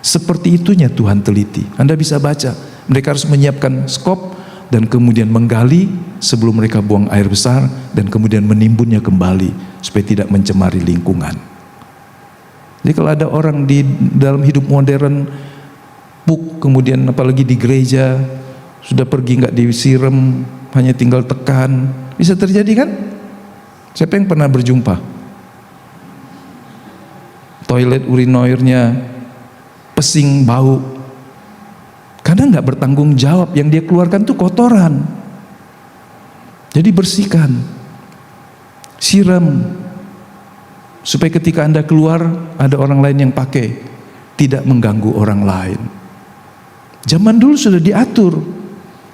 Seperti itunya Tuhan teliti. Anda bisa baca, mereka harus menyiapkan skop dan kemudian menggali sebelum mereka buang air besar dan kemudian menimbunnya kembali supaya tidak mencemari lingkungan. Jadi kalau ada orang di dalam hidup modern kemudian apalagi di gereja sudah pergi nggak disiram, hanya tinggal tekan, bisa terjadi kan? Siapa yang pernah berjumpa? Toilet urinoirnya pesing, bau. Karena nggak bertanggung jawab, yang dia keluarkan tuh kotoran. Jadi bersihkan, siram, supaya ketika Anda keluar ada orang lain yang pakai, tidak mengganggu orang lain. Zaman dulu sudah diatur,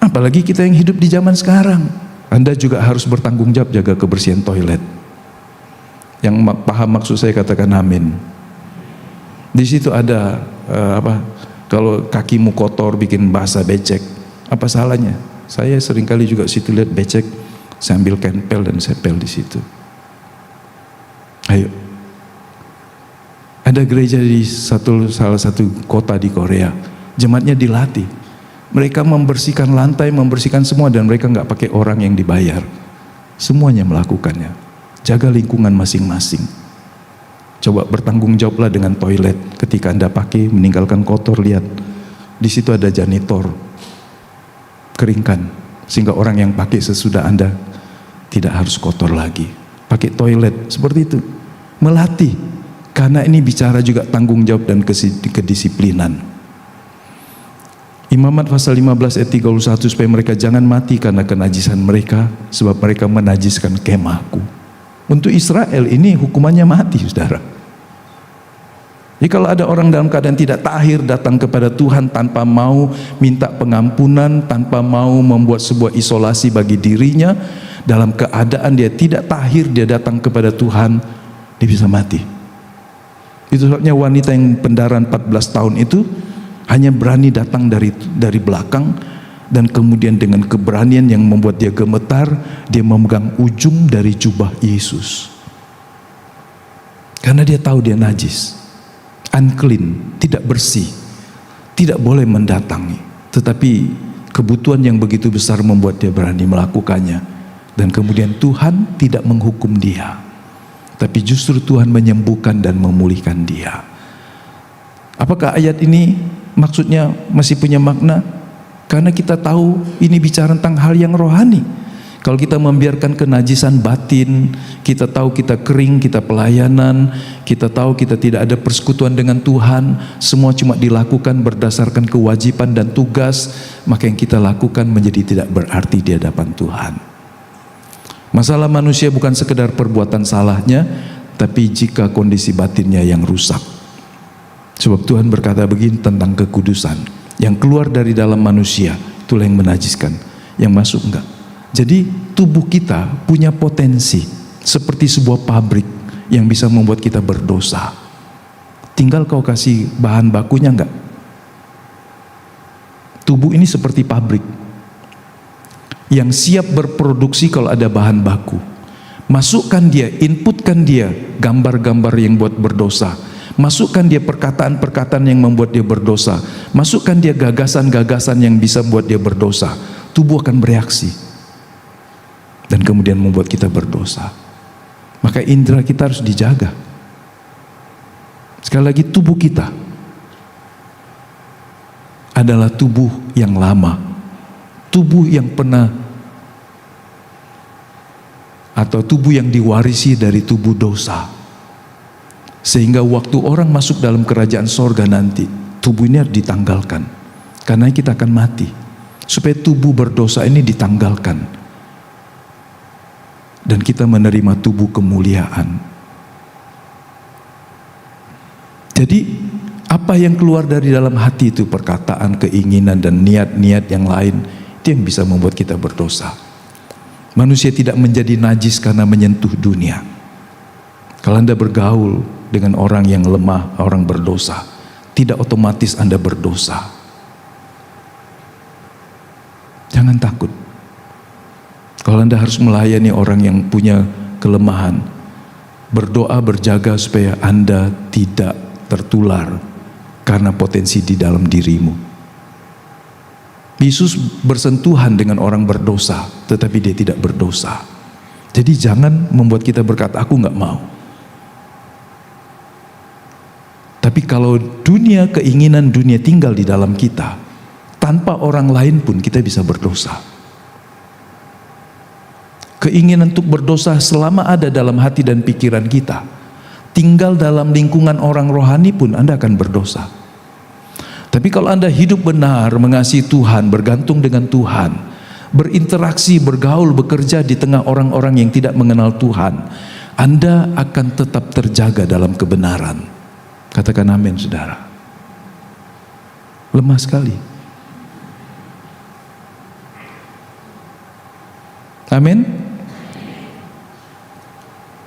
apalagi kita yang hidup di zaman sekarang. Anda juga harus bertanggung jawab jaga kebersihan toilet. Yang paham maksud saya katakan amin. Di situ ada kalau kakimu kotor bikin basah becek, apa salahnya? Saya seringkali juga situ lihat becek, saya ambil kempel dan saya pel di situ. Ayo. Ada gereja di salah satu kota di Korea, jemaatnya dilatih. Mereka membersihkan lantai, membersihkan semua, dan mereka nggak pakai orang yang dibayar. Semuanya melakukannya. Jaga lingkungan masing-masing. Coba bertanggung jawablah dengan toilet. Ketika Anda pakai, meninggalkan kotor, lihat. Di situ ada janitor. Keringkan. Sehingga orang yang pakai sesudah Anda tidak harus kotor lagi. Pakai toilet, seperti itu. Melatih. Karena ini bicara juga tanggung jawab dan kedisiplinan. Imamat pasal 15 ayat 31, supaya mereka jangan mati karena kenajisan mereka, sebab mereka menajiskan kemahku. Untuk Israel ini hukumannya mati, saudara. Jadi kalau ada orang dalam keadaan tidak tahir datang kepada Tuhan tanpa mau minta pengampunan, tanpa mau membuat sebuah isolasi bagi dirinya, dalam keadaan dia tidak tahir, dia datang kepada Tuhan, dia bisa mati. Itu sebabnya wanita yang pendarahan 14 tahun itu hanya berani datang dari belakang, dan kemudian dengan keberanian yang membuat dia gemetar, dia memegang ujung dari jubah Yesus. Karena dia tahu dia najis, unclean, tidak bersih, tidak boleh mendatangi. Tetapi kebutuhan yang begitu besar membuat dia berani melakukannya. Dan kemudian Tuhan tidak menghukum dia, tapi justru Tuhan menyembuhkan dan memulihkan dia. Apakah ayat ini maksudnya masih punya makna? Karena kita tahu ini bicara tentang hal yang rohani. Kalau kita membiarkan kenajisan batin, kita tahu kita kering, kita pelayanan, kita tahu kita tidak ada persekutuan dengan Tuhan, semua cuma dilakukan berdasarkan kewajiban dan tugas, maka yang kita lakukan menjadi tidak berarti di hadapan Tuhan. Masalah manusia bukan sekedar perbuatan salahnya, tapi jika kondisi batinnya yang rusak. Sebab Tuhan berkata begini tentang kekudusan, yang keluar dari dalam manusia itulah yang menajiskan, yang masuk enggak. Jadi tubuh kita punya potensi seperti sebuah pabrik yang bisa membuat kita berdosa. Tinggal kau kasih bahan bakunya enggak. Tubuh ini seperti pabrik yang siap berproduksi kalau ada bahan baku. Masukkan dia, inputkan dia gambar-gambar yang buat berdosa. Masukkan dia perkataan-perkataan yang membuat dia berdosa. Masukkan dia gagasan-gagasan yang bisa buat dia berdosa. Tubuh akan bereaksi. dan kemudian membuat kita berdosa. Maka indera kita harus dijaga. Sekali lagi, tubuh kita adalah tubuh yang lama, tubuh yang pernah atau tubuh yang diwarisi dari tubuh dosa, sehingga waktu orang masuk dalam kerajaan sorga nanti, tubuh ini harus ditanggalkan, karena kita akan mati. Supaya tubuh berdosa ini ditanggalkan dan kita menerima tubuh kemuliaan. Jadi apa yang keluar dari dalam hati itu, perkataan, keinginan, dan niat-niat yang lain, itu yang bisa membuat kita berdosa. Manusia tidak menjadi najis karena menyentuh dunia. Kalau Anda bergaul dengan orang yang lemah, orang berdosa, tidak otomatis Anda berdosa. Jangan takut. Kalau Anda harus melayani orang yang punya kelemahan, berdoa, berjaga supaya Anda tidak tertular karena potensi di dalam dirimu. Yesus bersentuhan dengan orang berdosa, tetapi dia tidak berdosa. Jadi jangan membuat kita berkata, aku nggak mau. Tapi kalau dunia, keinginan dunia tinggal di dalam kita, tanpa orang lain pun kita bisa berdosa. Keinginan untuk berdosa selama ada dalam hati dan pikiran kita, tinggal dalam lingkungan orang rohani pun Anda akan berdosa. Tapi kalau Anda hidup benar, mengasihi Tuhan, bergantung dengan Tuhan, berinteraksi, bergaul, bekerja di tengah orang-orang yang tidak mengenal Tuhan, Anda akan tetap terjaga dalam kebenaran. Katakan amin, saudara. Lemah sekali. Amin.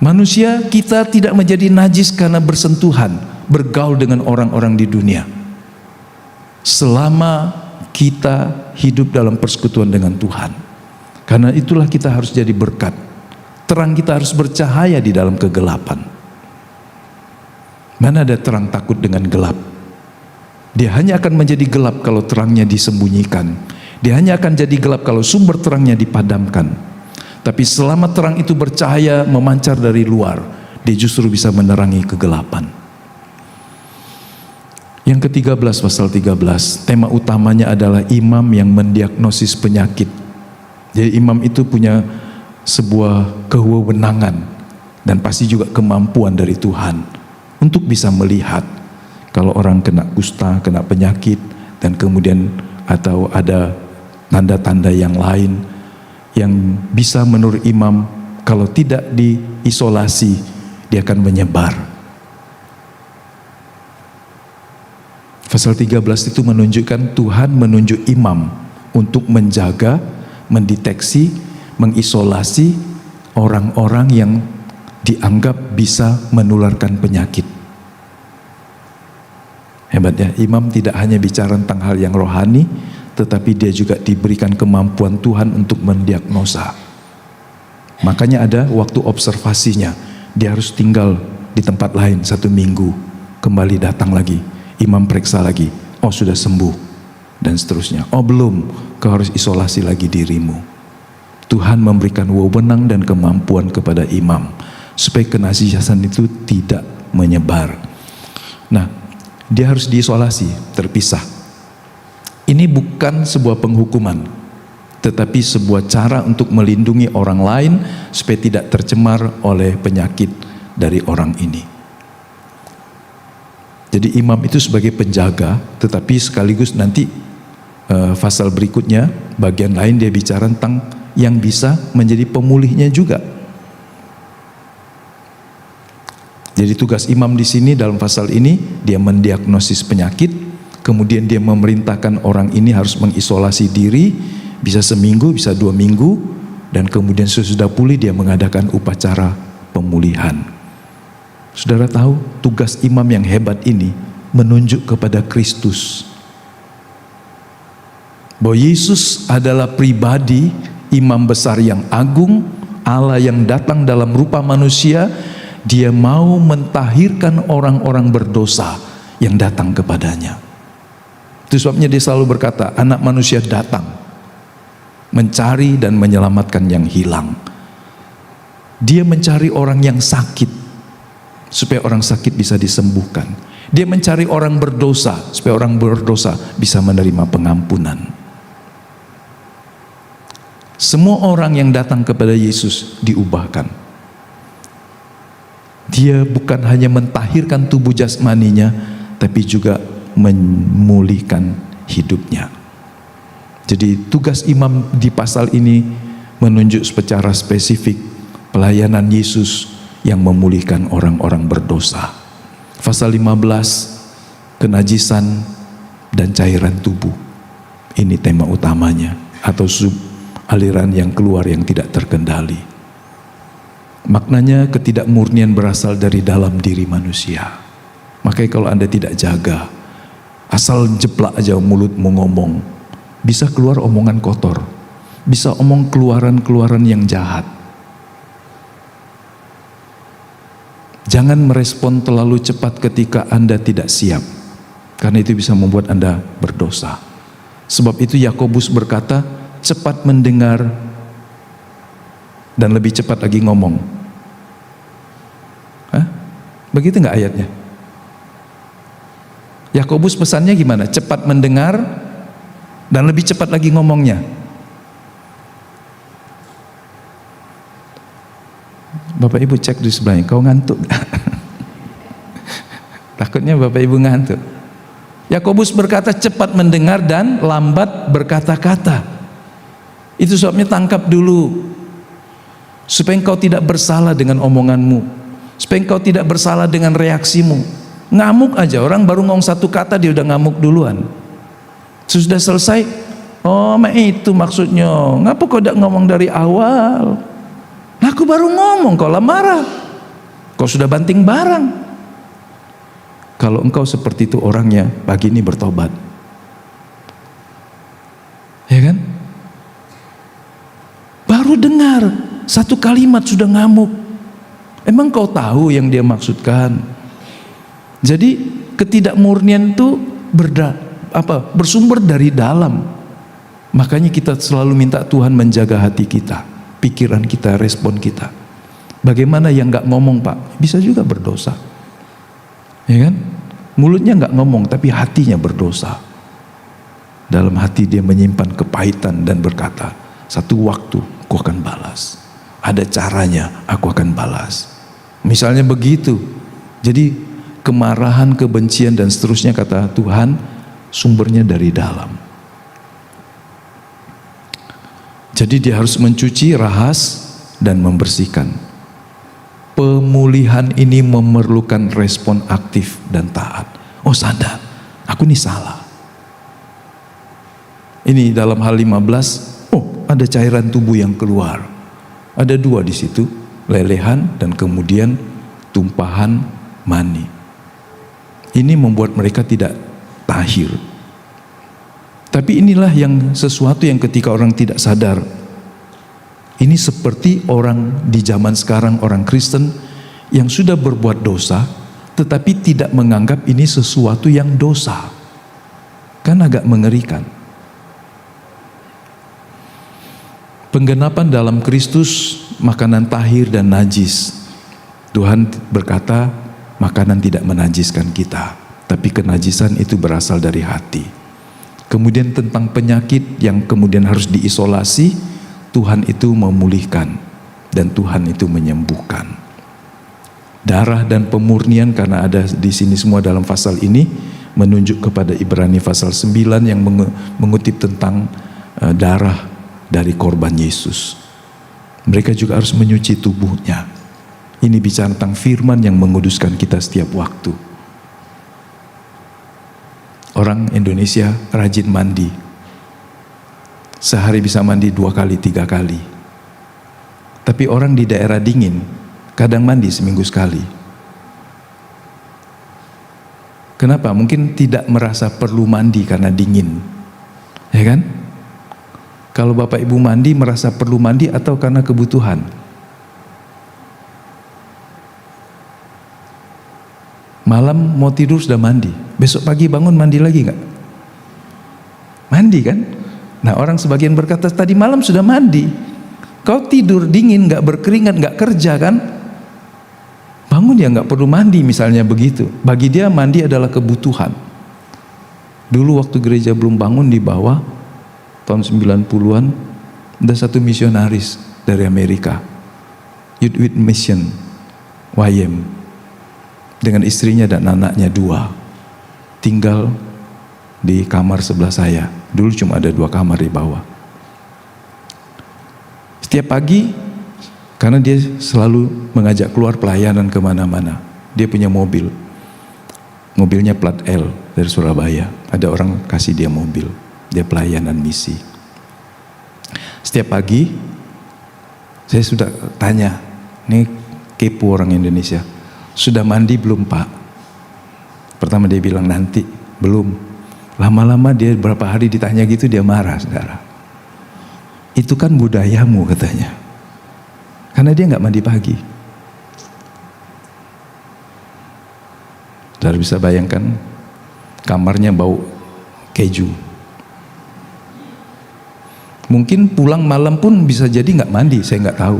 Manusia kita tidak menjadi najis karena bersentuhan, bergaul dengan orang-orang di dunia. Selama kita hidup dalam persekutuan dengan Tuhan. Karena itulah kita harus jadi berkat. Terang kita harus bercahaya di dalam kegelapan. Mana ada terang takut dengan gelap? Dia hanya akan menjadi gelap kalau terangnya disembunyikan. Dia hanya akan jadi gelap kalau sumber terangnya dipadamkan. Tapi selama terang itu bercahaya memancar dari luar, dia justru bisa menerangi kegelapan. Yang ke-13, pasal 13, tema utamanya adalah imam yang mendiagnosis penyakit. Jadi imam itu punya sebuah kewenangan dan pasti juga kemampuan dari Tuhan untuk bisa melihat kalau orang kena kusta, kena penyakit, dan kemudian atau ada tanda-tanda yang lain yang bisa menurut imam kalau tidak diisolasi dia akan menyebar. Pasal 13 itu menunjukkan Tuhan menunjuk imam untuk menjaga, mendeteksi, mengisolasi orang-orang yang dianggap bisa menularkan penyakit. Hebat ya, imam tidak hanya bicara tentang hal yang rohani, tetapi dia juga diberikan kemampuan Tuhan untuk mendiagnosa. Makanya ada waktu observasinya. Dia harus tinggal di tempat lain 1 minggu, kembali datang lagi, imam periksa lagi, oh sudah sembuh, dan seterusnya. Oh belum, kau harus isolasi lagi dirimu. Tuhan memberikan wewenang dan kemampuan kepada imam supaya kenajisen itu tidak menyebar. Nah, dia harus diisolasi, terpisah. Ini bukan sebuah penghukuman, tetapi sebuah cara untuk melindungi orang lain supaya tidak tercemar oleh penyakit dari orang ini. Jadi imam itu sebagai penjaga, tetapi sekaligus nanti pasal berikutnya, bagian lain dia bicara tentang yang bisa menjadi pemulihnya juga. Jadi tugas imam di sini dalam pasal ini, dia mendiagnosis penyakit, kemudian dia memerintahkan orang ini harus mengisolasi diri, bisa seminggu, bisa 2 minggu, dan kemudian sesudah pulih dia mengadakan upacara pemulihan. Saudara tahu, tugas imam yang hebat ini menunjuk kepada Kristus. Bahwa Yesus adalah pribadi, imam besar yang agung, Allah yang datang dalam rupa manusia, dia mau mentahirkan orang-orang berdosa yang datang kepadanya. Itu sebabnya dia selalu berkata, anak manusia datang mencari dan menyelamatkan yang hilang. Dia mencari orang yang sakit supaya orang sakit bisa disembuhkan. Dia mencari orang berdosa supaya orang berdosa bisa menerima pengampunan. Semua orang yang datang kepada Yesus diubahkan. Dia bukan hanya mentahirkan tubuh jasmaninya, tapi juga memulihkan hidupnya. Jadi tugas imam di pasal ini menunjuk secara spesifik pelayanan Yesus yang memulihkan orang-orang berdosa. Pasal 15, kenajisan dan cairan tubuh. Ini tema utamanya, atau sub aliran yang keluar yang tidak terkendali. Maknanya ketidakmurnian berasal dari dalam diri manusia. Makanya kalau Anda tidak jaga, asal jeplak aja mulutmu ngomong, bisa keluar omongan kotor, bisa omong keluaran-keluaran yang jahat. Jangan merespon terlalu cepat ketika Anda tidak siap, karena itu bisa membuat Anda berdosa. Sebab itu Yakobus berkata, cepat mendengar dan lebih cepat lagi ngomong. Hah? Begitu nggak ayatnya? Yakobus pesannya gimana? Cepat mendengar dan lebih cepat lagi ngomongnya. Bapak Ibu cek di sebelahnya, kau ngantuk? Takutnya Bapak Ibu ngantuk. Yakobus berkata cepat mendengar dan lambat berkata-kata. Itu sebabnya tangkap dulu, supaya engkau tidak bersalah dengan omonganmu, supaya engkau tidak bersalah dengan reaksimu. Ngamuk aja, orang baru ngomong satu kata dia udah ngamuk duluan. Sudah selesai, oh itu maksudnya, ngapa kau tidak ngomong dari awal? Nah, aku baru ngomong, kau lah marah, kau sudah banting barang. Kalau engkau seperti itu orangnya, pagi ini bertobat, ya kan? Baru dengar satu kalimat sudah ngamuk. Emang kau tahu yang dia maksudkan? Jadi ketidakmurnian itu bersumber dari dalam. Makanya kita selalu minta Tuhan menjaga hati kita, pikiran kita, respon kita. Bagaimana yang nggak ngomong Pak? Bisa juga berdosa, ya kan? Mulutnya nggak ngomong tapi hatinya berdosa. Dalam hati dia menyimpan kepahitan dan berkata, satu waktu aku akan balas. Ada caranya, aku akan balas. Misalnya begitu. Jadi kemarahan, kebencian dan seterusnya kata Tuhan sumbernya dari dalam. Jadi dia harus mencuci, rahas dan membersihkan. Pemulihan ini memerlukan respon aktif dan taat. Oh sadar, aku ini salah. Ini dalam hal 15, oh ada cairan tubuh yang keluar. Ada dua di situ, lelehan dan kemudian tumpahan mani. Ini membuat mereka tidak tahir. Tapi inilah yang sesuatu yang ketika orang tidak sadar. Ini seperti orang di zaman sekarang, orang Kristen yang sudah berbuat dosa tetapi tidak menganggap ini sesuatu yang dosa. Kan agak mengerikan. Penggenapan dalam Kristus makanan tahir dan najis. Tuhan berkata makanan tidak menajiskan kita, tapi kenajisan itu berasal dari hati. Kemudian tentang penyakit yang kemudian harus diisolasi, Tuhan itu memulihkan dan Tuhan itu menyembuhkan. Darah dan pemurnian, karena ada di sini semua dalam pasal ini, menunjuk kepada Ibrani pasal 9 yang mengutip tentang darah dari korban Yesus. Mereka juga harus menyuci tubuhnya. Ini bicara tentang firman yang menguduskan kita setiap waktu. Orang Indonesia rajin mandi. Sehari bisa mandi 2 kali, 3 kali. Tapi orang di daerah dingin kadang mandi seminggu sekali. Kenapa? Mungkin tidak merasa perlu mandi karena dingin. Ya kan? Kalau Bapak Ibu mandi merasa perlu mandi atau karena kebutuhan? Malam mau tidur sudah mandi, besok pagi bangun mandi lagi nggak? Mandi kan? Nah orang sebagian berkata tadi malam sudah mandi. Kau tidur dingin, nggak berkeringat, nggak kerja kan? Bangun ya nggak perlu mandi misalnya begitu. Bagi dia mandi adalah kebutuhan. Dulu waktu gereja belum bangun di bawah, tahun 90-an, ada satu misionaris dari Amerika, Youth with Mission, YM, dengan istrinya dan anaknya 2, tinggal di kamar sebelah saya. Dulu cuma ada 2 kamar di bawah. Setiap pagi, karena dia selalu mengajak keluar pelayanan kemana-mana, dia punya mobil, mobilnya plat L dari Surabaya. Ada orang kasih dia mobil, dia pelayanan misi. Setiap pagi saya sudah tanya, ini kepo orang Indonesia, sudah mandi belum Pak? Pertama dia bilang nanti, belum. Lama-lama dia berapa hari ditanya gitu dia marah, saudara. Itu kan budayamu katanya, karena dia nggak mandi pagi. Saudara bisa bayangkan, kamarnya bau keju. Mungkin pulang malam pun bisa jadi nggak mandi, saya nggak tahu.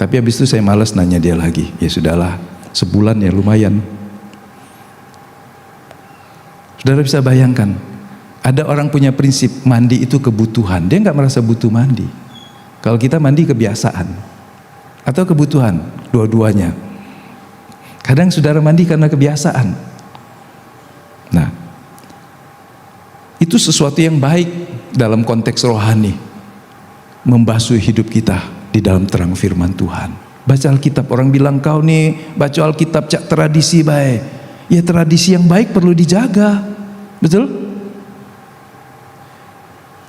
Tapi habis itu saya malas nanya dia lagi. Ya sudahlah, sebulan ya lumayan. Saudara bisa bayangkan, ada orang punya prinsip mandi itu kebutuhan. Dia nggak merasa butuh mandi. Kalau kita mandi kebiasaan atau kebutuhan, dua-duanya. Kadang saudara mandi karena kebiasaan. Nah, itu sesuatu yang baik dalam konteks rohani, membasuh hidup kita di dalam terang firman Tuhan. Baca Alkitab, orang bilang kau nih baca Alkitab cak tradisi baik. Ya tradisi yang baik perlu dijaga, betul?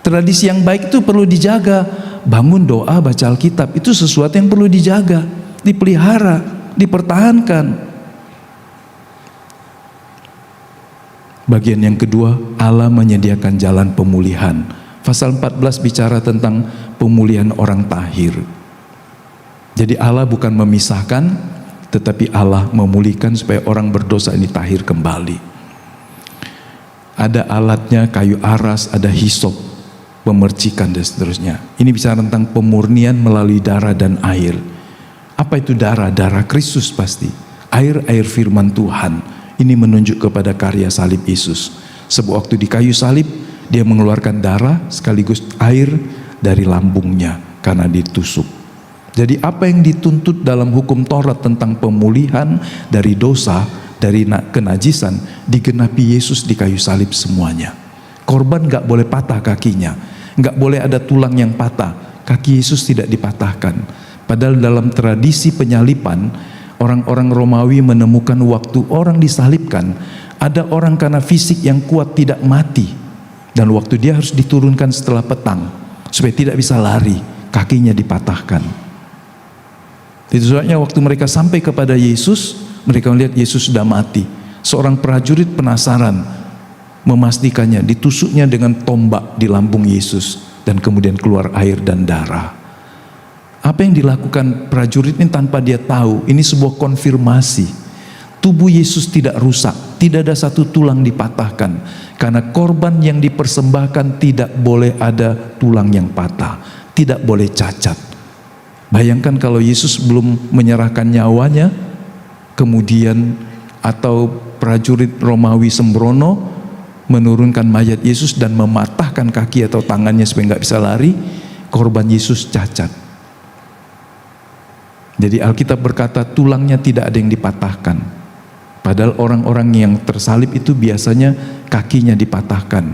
Tradisi yang baik itu perlu dijaga. Bangun doa, baca Alkitab, itu sesuatu yang perlu dijaga, dipelihara, dipertahankan. Bagian yang kedua, Allah menyediakan jalan pemulihan. Pasal 14 bicara tentang pemulihan orang tahir. Jadi Allah bukan memisahkan, tetapi Allah memulihkan supaya orang berdosa ini tahir kembali. Ada alatnya, kayu aras, ada hisop, memercikan dan seterusnya. Ini bicara tentang pemurnian melalui darah dan air. Apa itu darah? Darah Kristus pasti. Air firman Tuhan. Ini menunjuk kepada karya salib Yesus. Sebab waktu di kayu salib, dia mengeluarkan darah sekaligus air dari lambungnya karena ditusuk. Jadi apa yang dituntut dalam hukum Taurat tentang pemulihan dari dosa, dari kenajisan, digenapi Yesus di kayu salib semuanya. Korban gak boleh patah kakinya, nggak boleh ada tulang yang patah. Kaki Yesus tidak dipatahkan. Padahal dalam tradisi penyalipan, orang-orang Romawi menemukan waktu orang disalibkan, ada orang karena fisik yang kuat tidak mati, dan waktu dia harus diturunkan setelah petang supaya tidak bisa lari, kakinya dipatahkan. Itu sebabnya waktu mereka sampai kepada Yesus, mereka melihat Yesus sudah mati. Seorang prajurit penasaran, memastikannya, ditusuknya dengan tombak di lambung Yesus, dan kemudian keluar air dan darah. Apa yang dilakukan prajurit ini tanpa dia tahu, ini sebuah konfirmasi. Tubuh Yesus tidak rusak, tidak ada satu tulang dipatahkan, karena korban yang dipersembahkan tidak boleh ada tulang yang patah, tidak boleh cacat. Bayangkan kalau Yesus belum menyerahkan nyawanya, kemudian atau prajurit Romawi sembrono menurunkan mayat Yesus dan mematahkan kaki atau tangannya supaya nggak bisa lari, korban Yesus cacat. Jadi Alkitab berkata tulangnya tidak ada yang dipatahkan. Padahal orang-orang yang tersalib itu biasanya kakinya dipatahkan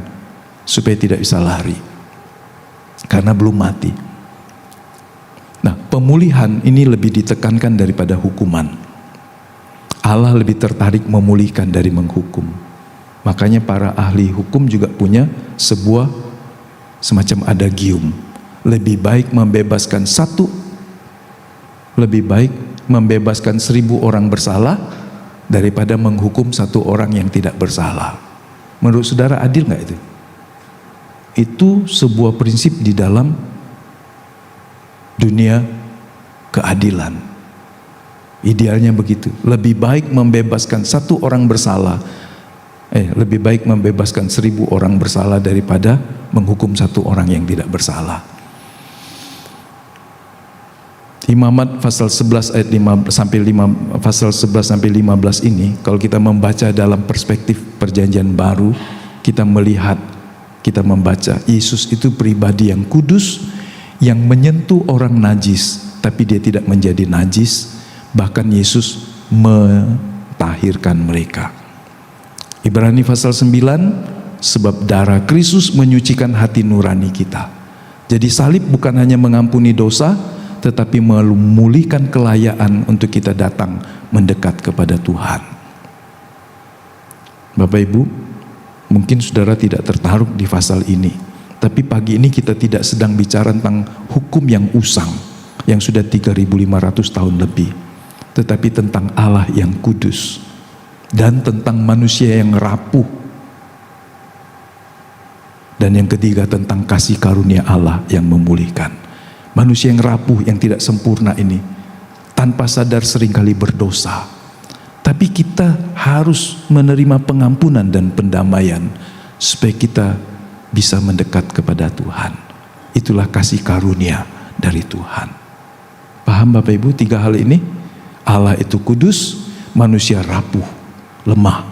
supaya tidak bisa lari karena belum mati. Nah, pemulihan ini lebih ditekankan daripada hukuman. Allah lebih tertarik memulihkan dari menghukum. Makanya para ahli hukum juga punya sebuah semacam adagium. Lebih baik membebaskan 1000 orang bersalah daripada menghukum 1 orang yang tidak bersalah. Menurut saudara adil nggak itu? Itu sebuah prinsip di dalam dunia keadilan. Idealnya begitu. Lebih baik membebaskan 1 orang bersalah, lebih baik membebaskan 1000 orang bersalah daripada menghukum 1 orang yang tidak bersalah. Imamat pasal 11 ayat 5 sampai 5, pasal 11 sampai 15 ini, kalau kita membaca dalam perspektif perjanjian baru, kita melihat, kita membaca Yesus itu pribadi yang kudus, yang menyentuh orang najis, tapi dia tidak menjadi najis. Bahkan Yesus mentahirkan mereka. Ibrani pasal 9, sebab darah Kristus menyucikan hati nurani kita. Jadi salib bukan hanya mengampuni dosa, tetapi memulihkan kelayaan untuk kita datang mendekat kepada Tuhan. Bapak Ibu, mungkin saudara tidak tertarik di pasal ini, tapi pagi ini kita tidak sedang bicara tentang hukum yang usang, yang sudah 3.500 tahun lebih, tetapi tentang Allah yang kudus, dan tentang manusia yang rapuh, dan yang ketiga tentang kasih karunia Allah yang memulihkan. Manusia yang rapuh, yang tidak sempurna ini, tanpa sadar seringkali berdosa. Tapi kita harus menerima pengampunan dan pendamaian, supaya kita bisa mendekat kepada Tuhan. Itulah kasih karunia dari Tuhan. Paham Bapak Ibu 3 hal ini? Allah itu kudus, manusia rapuh, lemah.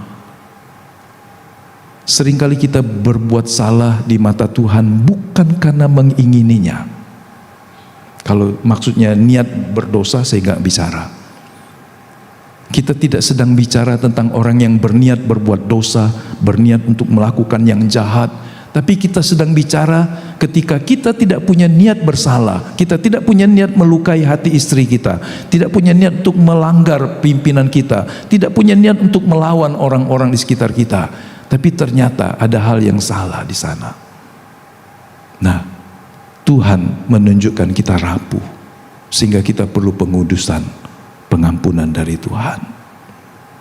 Seringkali kita berbuat salah di mata Tuhan bukan karena mengingininya. Kalau maksudnya niat berdosa, saya nggak bicara. Kita tidak sedang bicara tentang orang yang berniat berbuat dosa, berniat untuk melakukan yang jahat. Tapi kita sedang bicara ketika kita tidak punya niat bersalah, kita tidak punya niat melukai hati istri kita, tidak punya niat untuk melanggar pimpinan kita, tidak punya niat untuk melawan orang-orang di sekitar kita. Tapi ternyata ada hal yang salah di sana. Nah, Tuhan menunjukkan kita rapuh, sehingga kita perlu pengudusan, pengampunan dari Tuhan.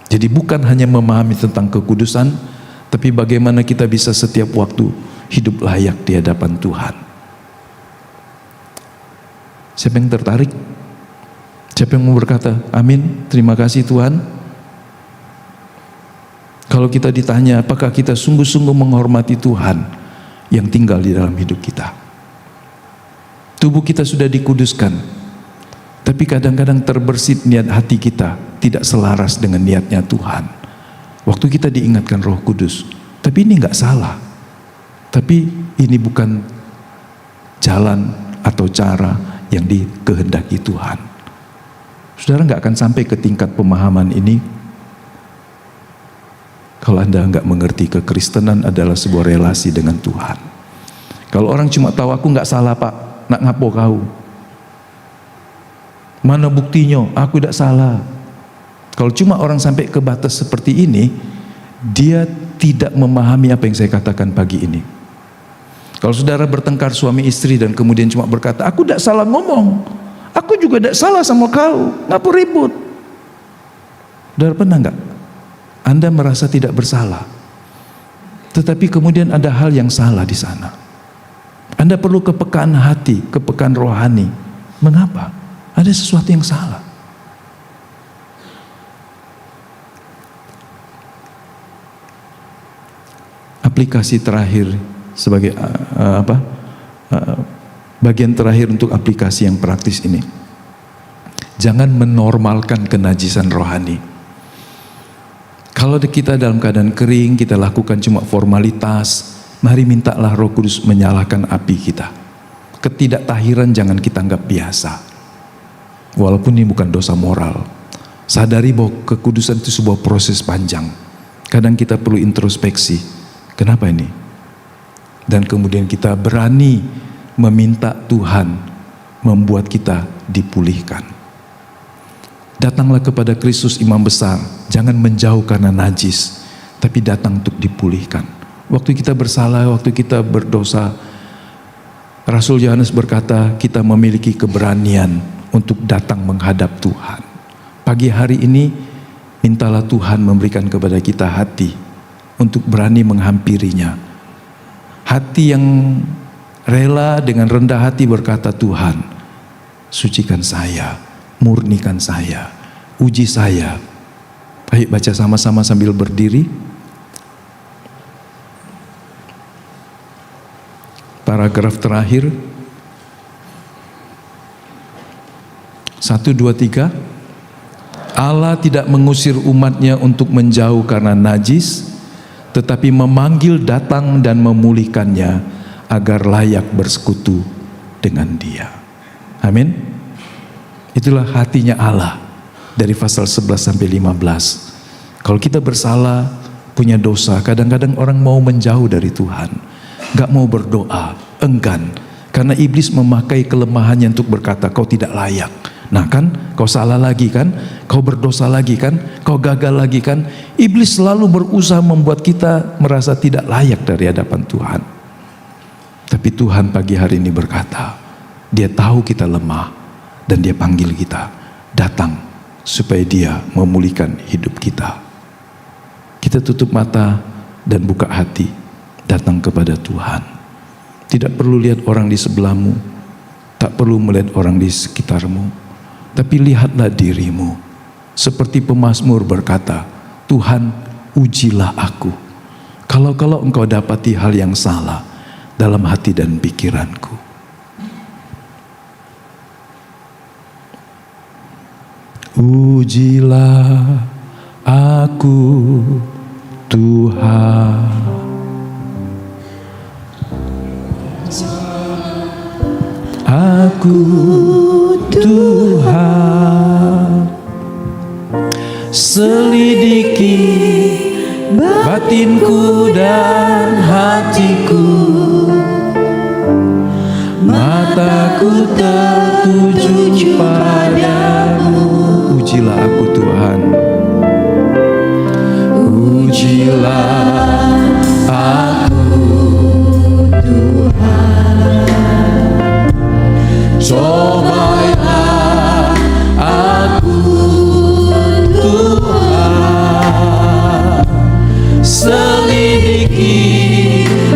Jadi bukan hanya memahami tentang kekudusan, tapi bagaimana kita bisa setiap waktu hidup layak di hadapan Tuhan. Siapa yang tertarik? Siapa yang mau berkata, amin, terima kasih Tuhan? Kalau kita ditanya, apakah kita sungguh-sungguh menghormati Tuhan yang tinggal di dalam hidup kita? Tubuh kita sudah dikuduskan, tapi kadang-kadang terbersit niat hati kita tidak selaras dengan niatnya Tuhan. Waktu kita diingatkan Roh Kudus, tapi ini nggak salah, tapi ini bukan jalan atau cara yang dikehendaki Tuhan. Saudara nggak akan sampai ke tingkat pemahaman ini kalau Anda nggak mengerti kekristenan adalah sebuah relasi dengan Tuhan. Kalau orang cuma tahu aku nggak salah Pak, nak ngapo kau? Mana buktinya? Aku tidak salah. Kalau cuma orang sampai ke batas seperti ini, dia tidak memahami apa yang saya katakan pagi ini. Kalau saudara bertengkar suami istri dan kemudian cuma berkata, aku tidak salah ngomong, aku juga tidak salah sama kau, ngapo ribut? Saudara pernah enggak? Anda merasa tidak bersalah, tetapi kemudian ada hal yang salah di sana. Anda perlu kepekaan hati, kepekaan rohani. Mengapa? Ada sesuatu yang salah. Aplikasi terakhir sebagai bagian terakhir untuk aplikasi yang praktis ini. Jangan menormalkan kenajisan rohani. Kalau kita dalam keadaan kering, kita lakukan cuma formalitas. Mari mintalah Roh Kudus menyalakan api kita. Ketidaktahiran jangan kita anggap biasa. Walaupun ini bukan dosa moral. Sadari bahwa kekudusan itu sebuah proses panjang. Kadang kita perlu introspeksi. Kenapa ini? Dan kemudian kita berani meminta Tuhan membuat kita dipulihkan. Datanglah kepada Kristus Imam Besar. Jangan menjauh karena najis, tapi datang untuk dipulihkan. Waktu kita bersalah, waktu kita berdosa, Rasul Yohanes berkata, kita memiliki keberanian untuk datang menghadap Tuhan. Pagi hari ini, mintalah Tuhan memberikan kepada kita hati untuk berani menghampirinya. Hati yang rela dengan rendah hati berkata, Tuhan, sucikan saya, murnikan saya, uji saya. Baik, baca sama-sama sambil berdiri. Paragraf terakhir, 1, 2, 3. Allah tidak mengusir umatnya untuk menjauh karena najis, tetapi memanggil datang dan memulihkannya agar layak bersekutu dengan Dia. Amin. Itulah hatinya Allah dari pasal 11 sampai 15. Kalau kita bersalah, punya dosa, kadang-kadang orang mau menjauh dari Tuhan, gak mau berdoa, enggan, karena iblis memakai kelemahannya untuk berkata, kau tidak layak. Nah kan, kau salah lagi kan, kau berdosa lagi kan, kau gagal lagi kan. Iblis selalu berusaha membuat kita merasa tidak layak dari hadapan Tuhan. Tapi Tuhan pagi hari ini berkata, Dia tahu kita lemah, dan Dia panggil kita, datang, supaya Dia memulihkan hidup kita. Kita tutup mata dan buka hati, datang kepada Tuhan. Tidak perlu lihat orang di sebelahmu, tak perlu melihat orang di sekitarmu, tapi lihatlah dirimu. Seperti pemazmur berkata, Tuhan, ujilah aku. Kalau engkau dapati hal yang salah dalam hati dan pikiranku. Ujilah aku, Tuhan. Aku, Tuhan. Selidiki batinku dan hatiku. Mataku tertuju padamu. Ujilah aku, Tuhan. Ujilah aku, Tuhan. Cobalah aku, Tuhan. Selidiki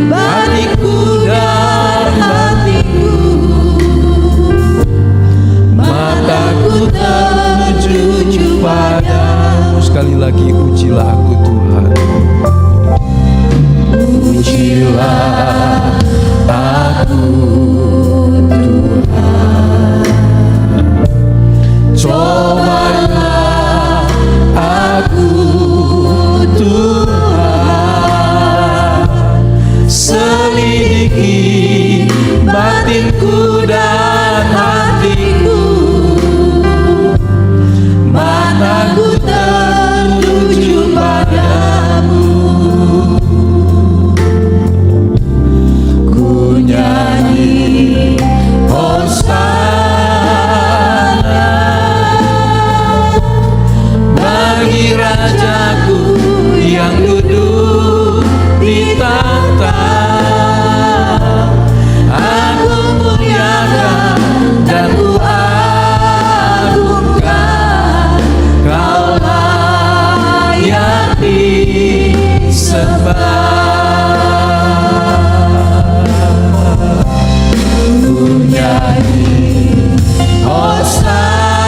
hatiku dan hatiku. Mataku tertuju padamu. Sekali lagi, ujilah aku, Tuhan. Ujilah aku, Tuhan. Cobalah aku, Tuhan. Selidiki batinku dan hatiku. Mataku tertuju padamu. Ku nyanyi hosana bagi Rajaku yang duduk di tahta. Aku muliakan dan ku agungkan, Kau layak disembah. Ku nyanyi hosana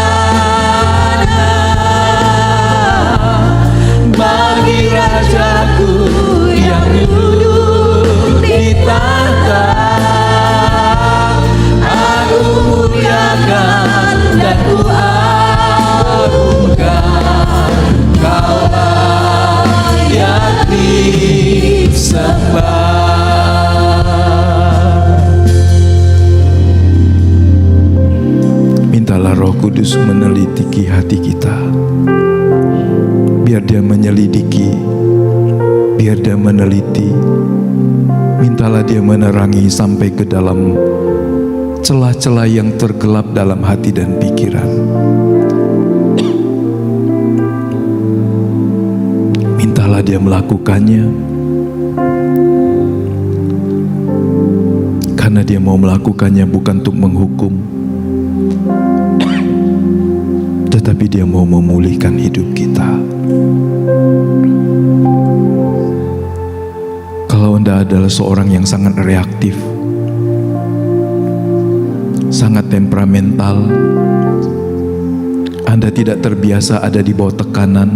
bagi Rajaku yang duduk di tahta. Aku muliakan dan ku agungkan, Kau layak disembah. Mintalah Roh Kudus meneliti hati kita, biar Dia menyelidiki, biar Dia meneliti. Mintalah Dia menerangi sampai ke dalam celah-celah yang tergelap dalam hati dan pikiran. Mintalah Dia melakukannya, karena Dia mau melakukannya bukan untuk menghukum, tetapi Dia mau memulihkan hidup kita. Kalau Anda adalah seorang yang sangat reaktif, sangat temperamental, Anda tidak terbiasa ada di bawah tekanan,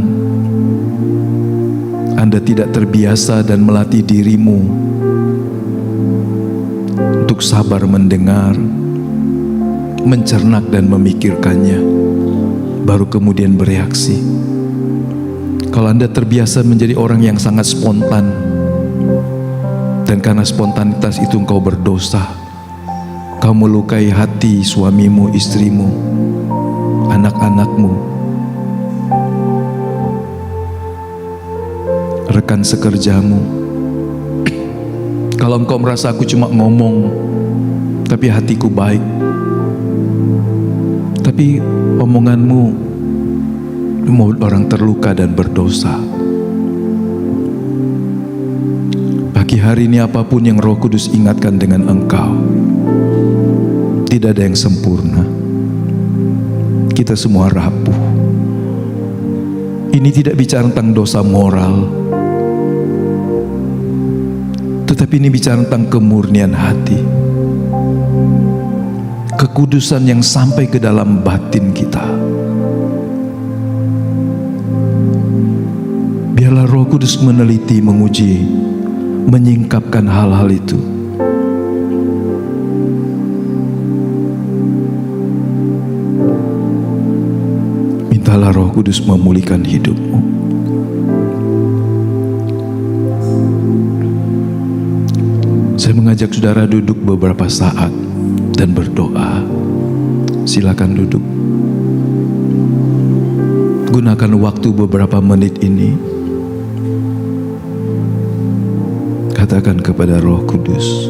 Anda tidak terbiasa dan melatih dirimu untuk sabar mendengar, mencernak dan memikirkannya. baru kemudian bereaksi. Kalau Anda terbiasa menjadi orang yang sangat spontan, dan karena spontanitas itu engkau berdosa, kau melukai hati suamimu, istrimu, anak-anakmu, rekan sekerjamu. Kalau engkau merasa aku cuma ngomong, tapi hatiku baik, tapi omonganmu membuat orang terluka dan berdosa. Pagi hari ini apapun yang Roh Kudus ingatkan dengan engkau, tidak ada yang sempurna. Kita semua rapuh. Ini tidak bicara tentang dosa moral, tetapi ini bicara tentang kemurnian hati, kekudusan yang sampai ke dalam batin kita. Biarlah Roh Kudus meneliti, menguji, menyingkapkan hal-hal itu. Mintalah Roh Kudus memulihkan hidupmu. Saya mengajak saudara duduk beberapa saat dan berdoa. Silakan duduk. Gunakan waktu beberapa menit ini. Katakan kepada Roh Kudus,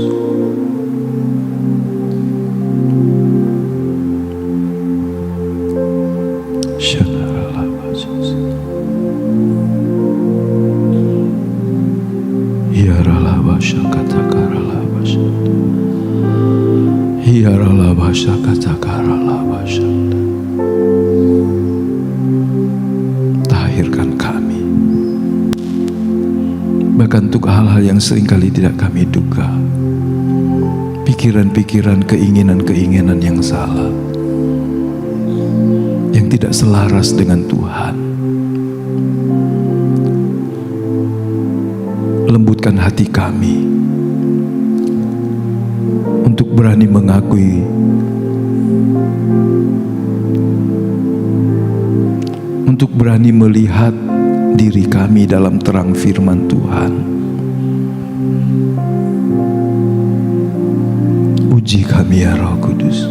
tahirkan kami, bahkan untuk hal-hal yang seringkali tidak kami duga, pikiran-pikiran, keinginan-keinginan yang salah, yang tidak selaras dengan Tuhan. Lembutkan hati kami untuk berani mengakui, untuk berani melihat diri kami dalam terang firman Tuhan. Uji kami ya Roh Kudus,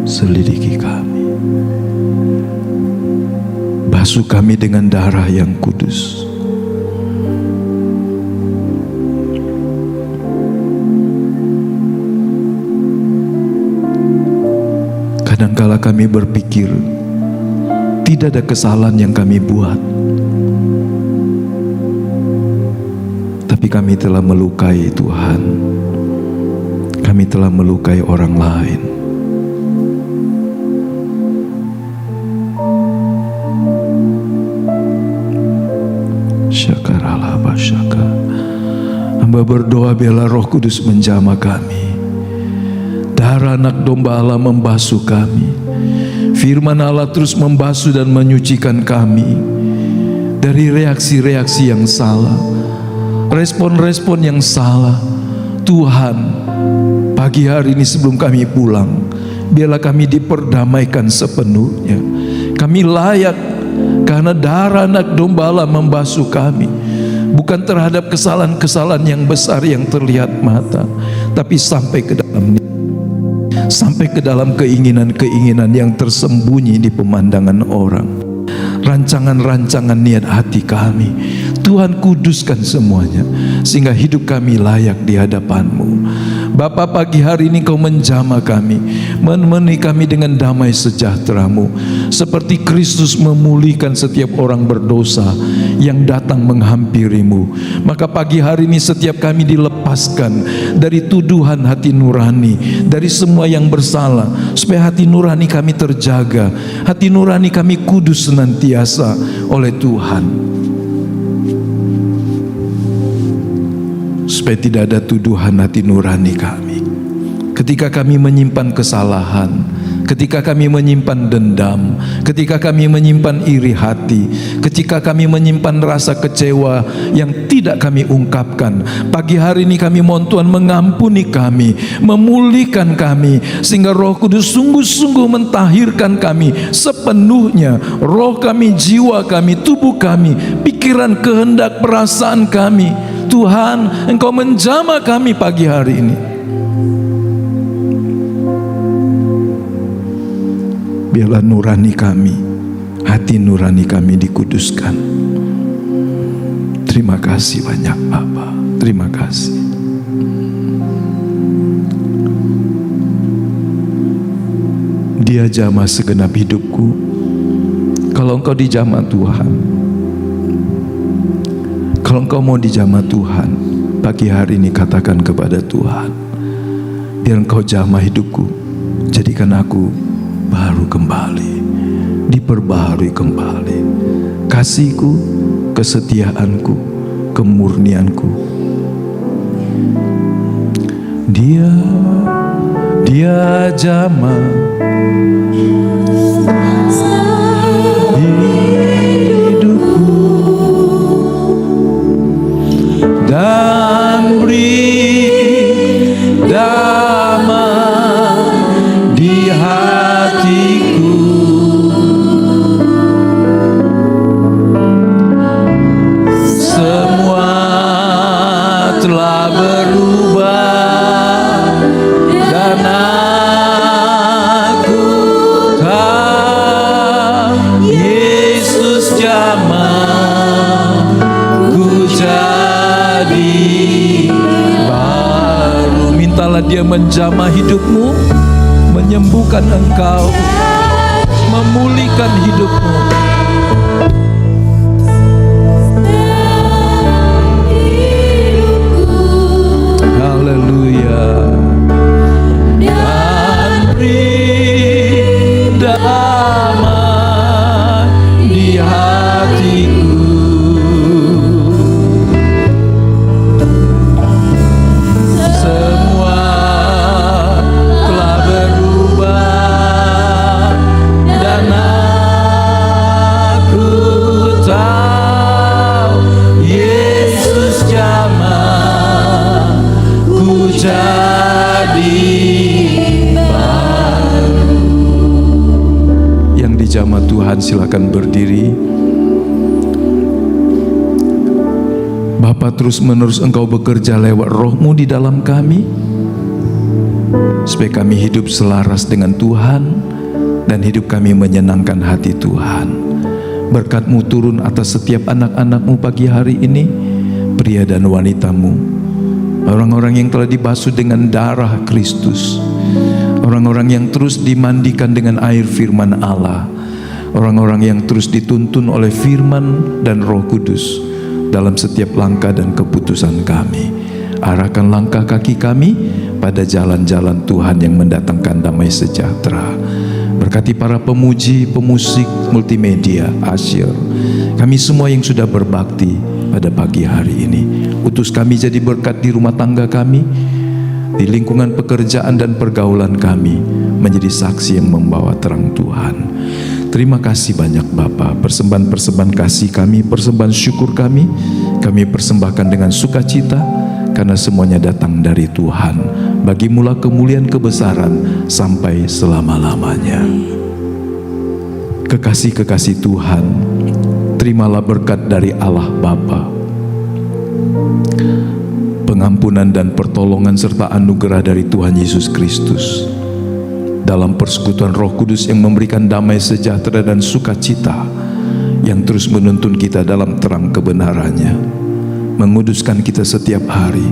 selidiki kami, basuh kami dengan darah yang kudus. Kadangkala kami berpikir tidak ada kesalahan yang kami buat, tapi kami telah melukai Tuhan, kami telah melukai orang lain. Syakaralah basyaka. Hamba berdoa biarlah Roh Kudus menjamah kami. Darah anak domba Allah membasuh kami. Firman Allah terus membasuh dan menyucikan kami dari reaksi-reaksi yang salah, respon-respon yang salah. Tuhan, pagi hari ini sebelum kami pulang, biarlah kami diperdamaikan sepenuhnya. Kami layak karena darah anak domba Allah membasuh kami, bukan terhadap kesalahan-kesalahan yang besar yang terlihat mata, tapi sampai ke dalam, sampai ke dalam keinginan-keinginan yang tersembunyi di pemandangan orang, rancangan-rancangan niat hati kami. Tuhan kuduskan semuanya sehingga hidup kami layak di hadapan-Mu. Bapa, pagi hari ini Kau menjamah kami, menemani kami dengan damai sejahtera-Mu, seperti Kristus memulihkan setiap orang berdosa yang datang menghampiri-Mu. Maka pagi hari ini setiap kami dilepaskan dari tuduhan hati nurani, dari semua yang bersalah, supaya hati nurani kami terjaga, hati nurani kami kudus senantiasa oleh Tuhan, supaya tidak ada tuduhan hati nurani kami. Ketika kami menyimpan kesalahan, ketika kami menyimpan dendam, ketika kami menyimpan iri hati, ketika kami menyimpan rasa kecewa yang tidak kami ungkapkan. Pagi hari ini kami mohon Tuhan mengampuni kami, memulihkan kami, sehingga Roh Kudus sungguh-sungguh mentahirkan kami sepenuhnya. Roh kami, jiwa kami, tubuh kami, pikiran, kehendak, perasaan kami. Tuhan, Engkau menjamah kami pagi hari ini. Biarlah nurani kami, hati nurani kami dikuduskan. Terima kasih banyak Bapa. Terima kasih. Dia jamah segenap hidupku. Kalau Engkau dijamah Tuhan, kalau Engkau mau dijamah Tuhan, pagi hari ini katakan kepada Tuhan, biar Engkau jamah hidupku, jadikan aku baru kembali, diperbaharui kembali. Kasihku, kesetiaanku, kemurnianku. Dia jamah hidupku dan beri damai di hatiku. Semua telah berubah dan aku tahu Yesus jamah ku jadi baru. Mintalah Dia menjamah hidupmu, menyembuhkan engkau, memulihkan hidupmu. Haleluya. Dan beri damai di hatiku. Semua telah berubah dan aku tahu Yesus jamah ku jadi baru. Yang dijamah Tuhan silakan berdiri. Bapa, terus menerus Engkau bekerja lewat Roh-Mu di dalam kami, supaya kami hidup selaras dengan Tuhan dan hidup kami menyenangkan hati Tuhan. Berkat-Mu turun atas setiap anak-anak-Mu pagi hari ini, pria dan wanita-Mu, orang-orang yang telah dibasuh dengan darah Kristus, orang-orang yang terus dimandikan dengan air firman Allah, orang-orang yang terus dituntun oleh firman dan Roh Kudus dalam setiap langkah dan keputusan kami. Arahkan langkah kaki kami pada jalan-jalan Tuhan yang mendatangkan damai sejahtera. Berkati para pemuji, pemusik, multimedia, asyir, kami semua yang sudah berbakti pada pagi hari ini. Utus kami jadi berkat di rumah tangga kami, di lingkungan pekerjaan dan pergaulan kami, menjadi saksi yang membawa terang Tuhan. Terima kasih banyak Bapa. Persembahan-persembahan kasih kami, persembahan syukur kami persembahkan dengan sukacita, karena semuanya datang dari Tuhan. Bagimulah kemuliaan kebesaran sampai selama-lamanya. Kekasih-kekasih Tuhan, terimalah berkat dari Allah Bapa, pengampunan dan pertolongan serta anugerah dari Tuhan Yesus Kristus, dalam persekutuan Roh Kudus yang memberikan damai sejahtera dan sukacita, yang terus menuntun kita dalam terang kebenarannya, menguduskan kita setiap hari,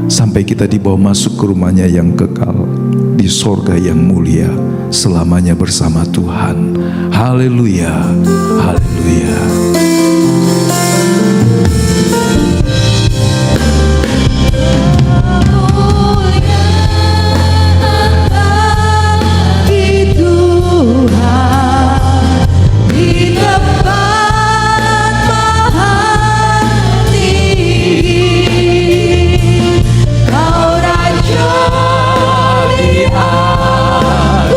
sampai kita dibawa masuk ke rumahnya yang kekal, di sorga yang mulia, selamanya bersama Tuhan. Haleluya, haleluya. Kau Raja di atas.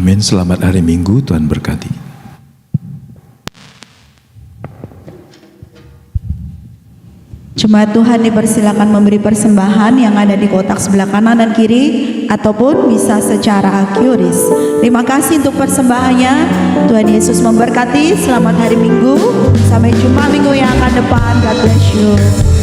Amin. Selamat hari Minggu, Tuhan berkati. Jemaat Tuhan dipersilakan memberi persembahan yang ada di kotak sebelah kanan dan kiri, ataupun bisa secara QRIS. Terima kasih untuk persembahannya. Tuhan Yesus memberkati. Selamat hari Minggu. Sampai jumpa minggu yang akan depan. God bless you.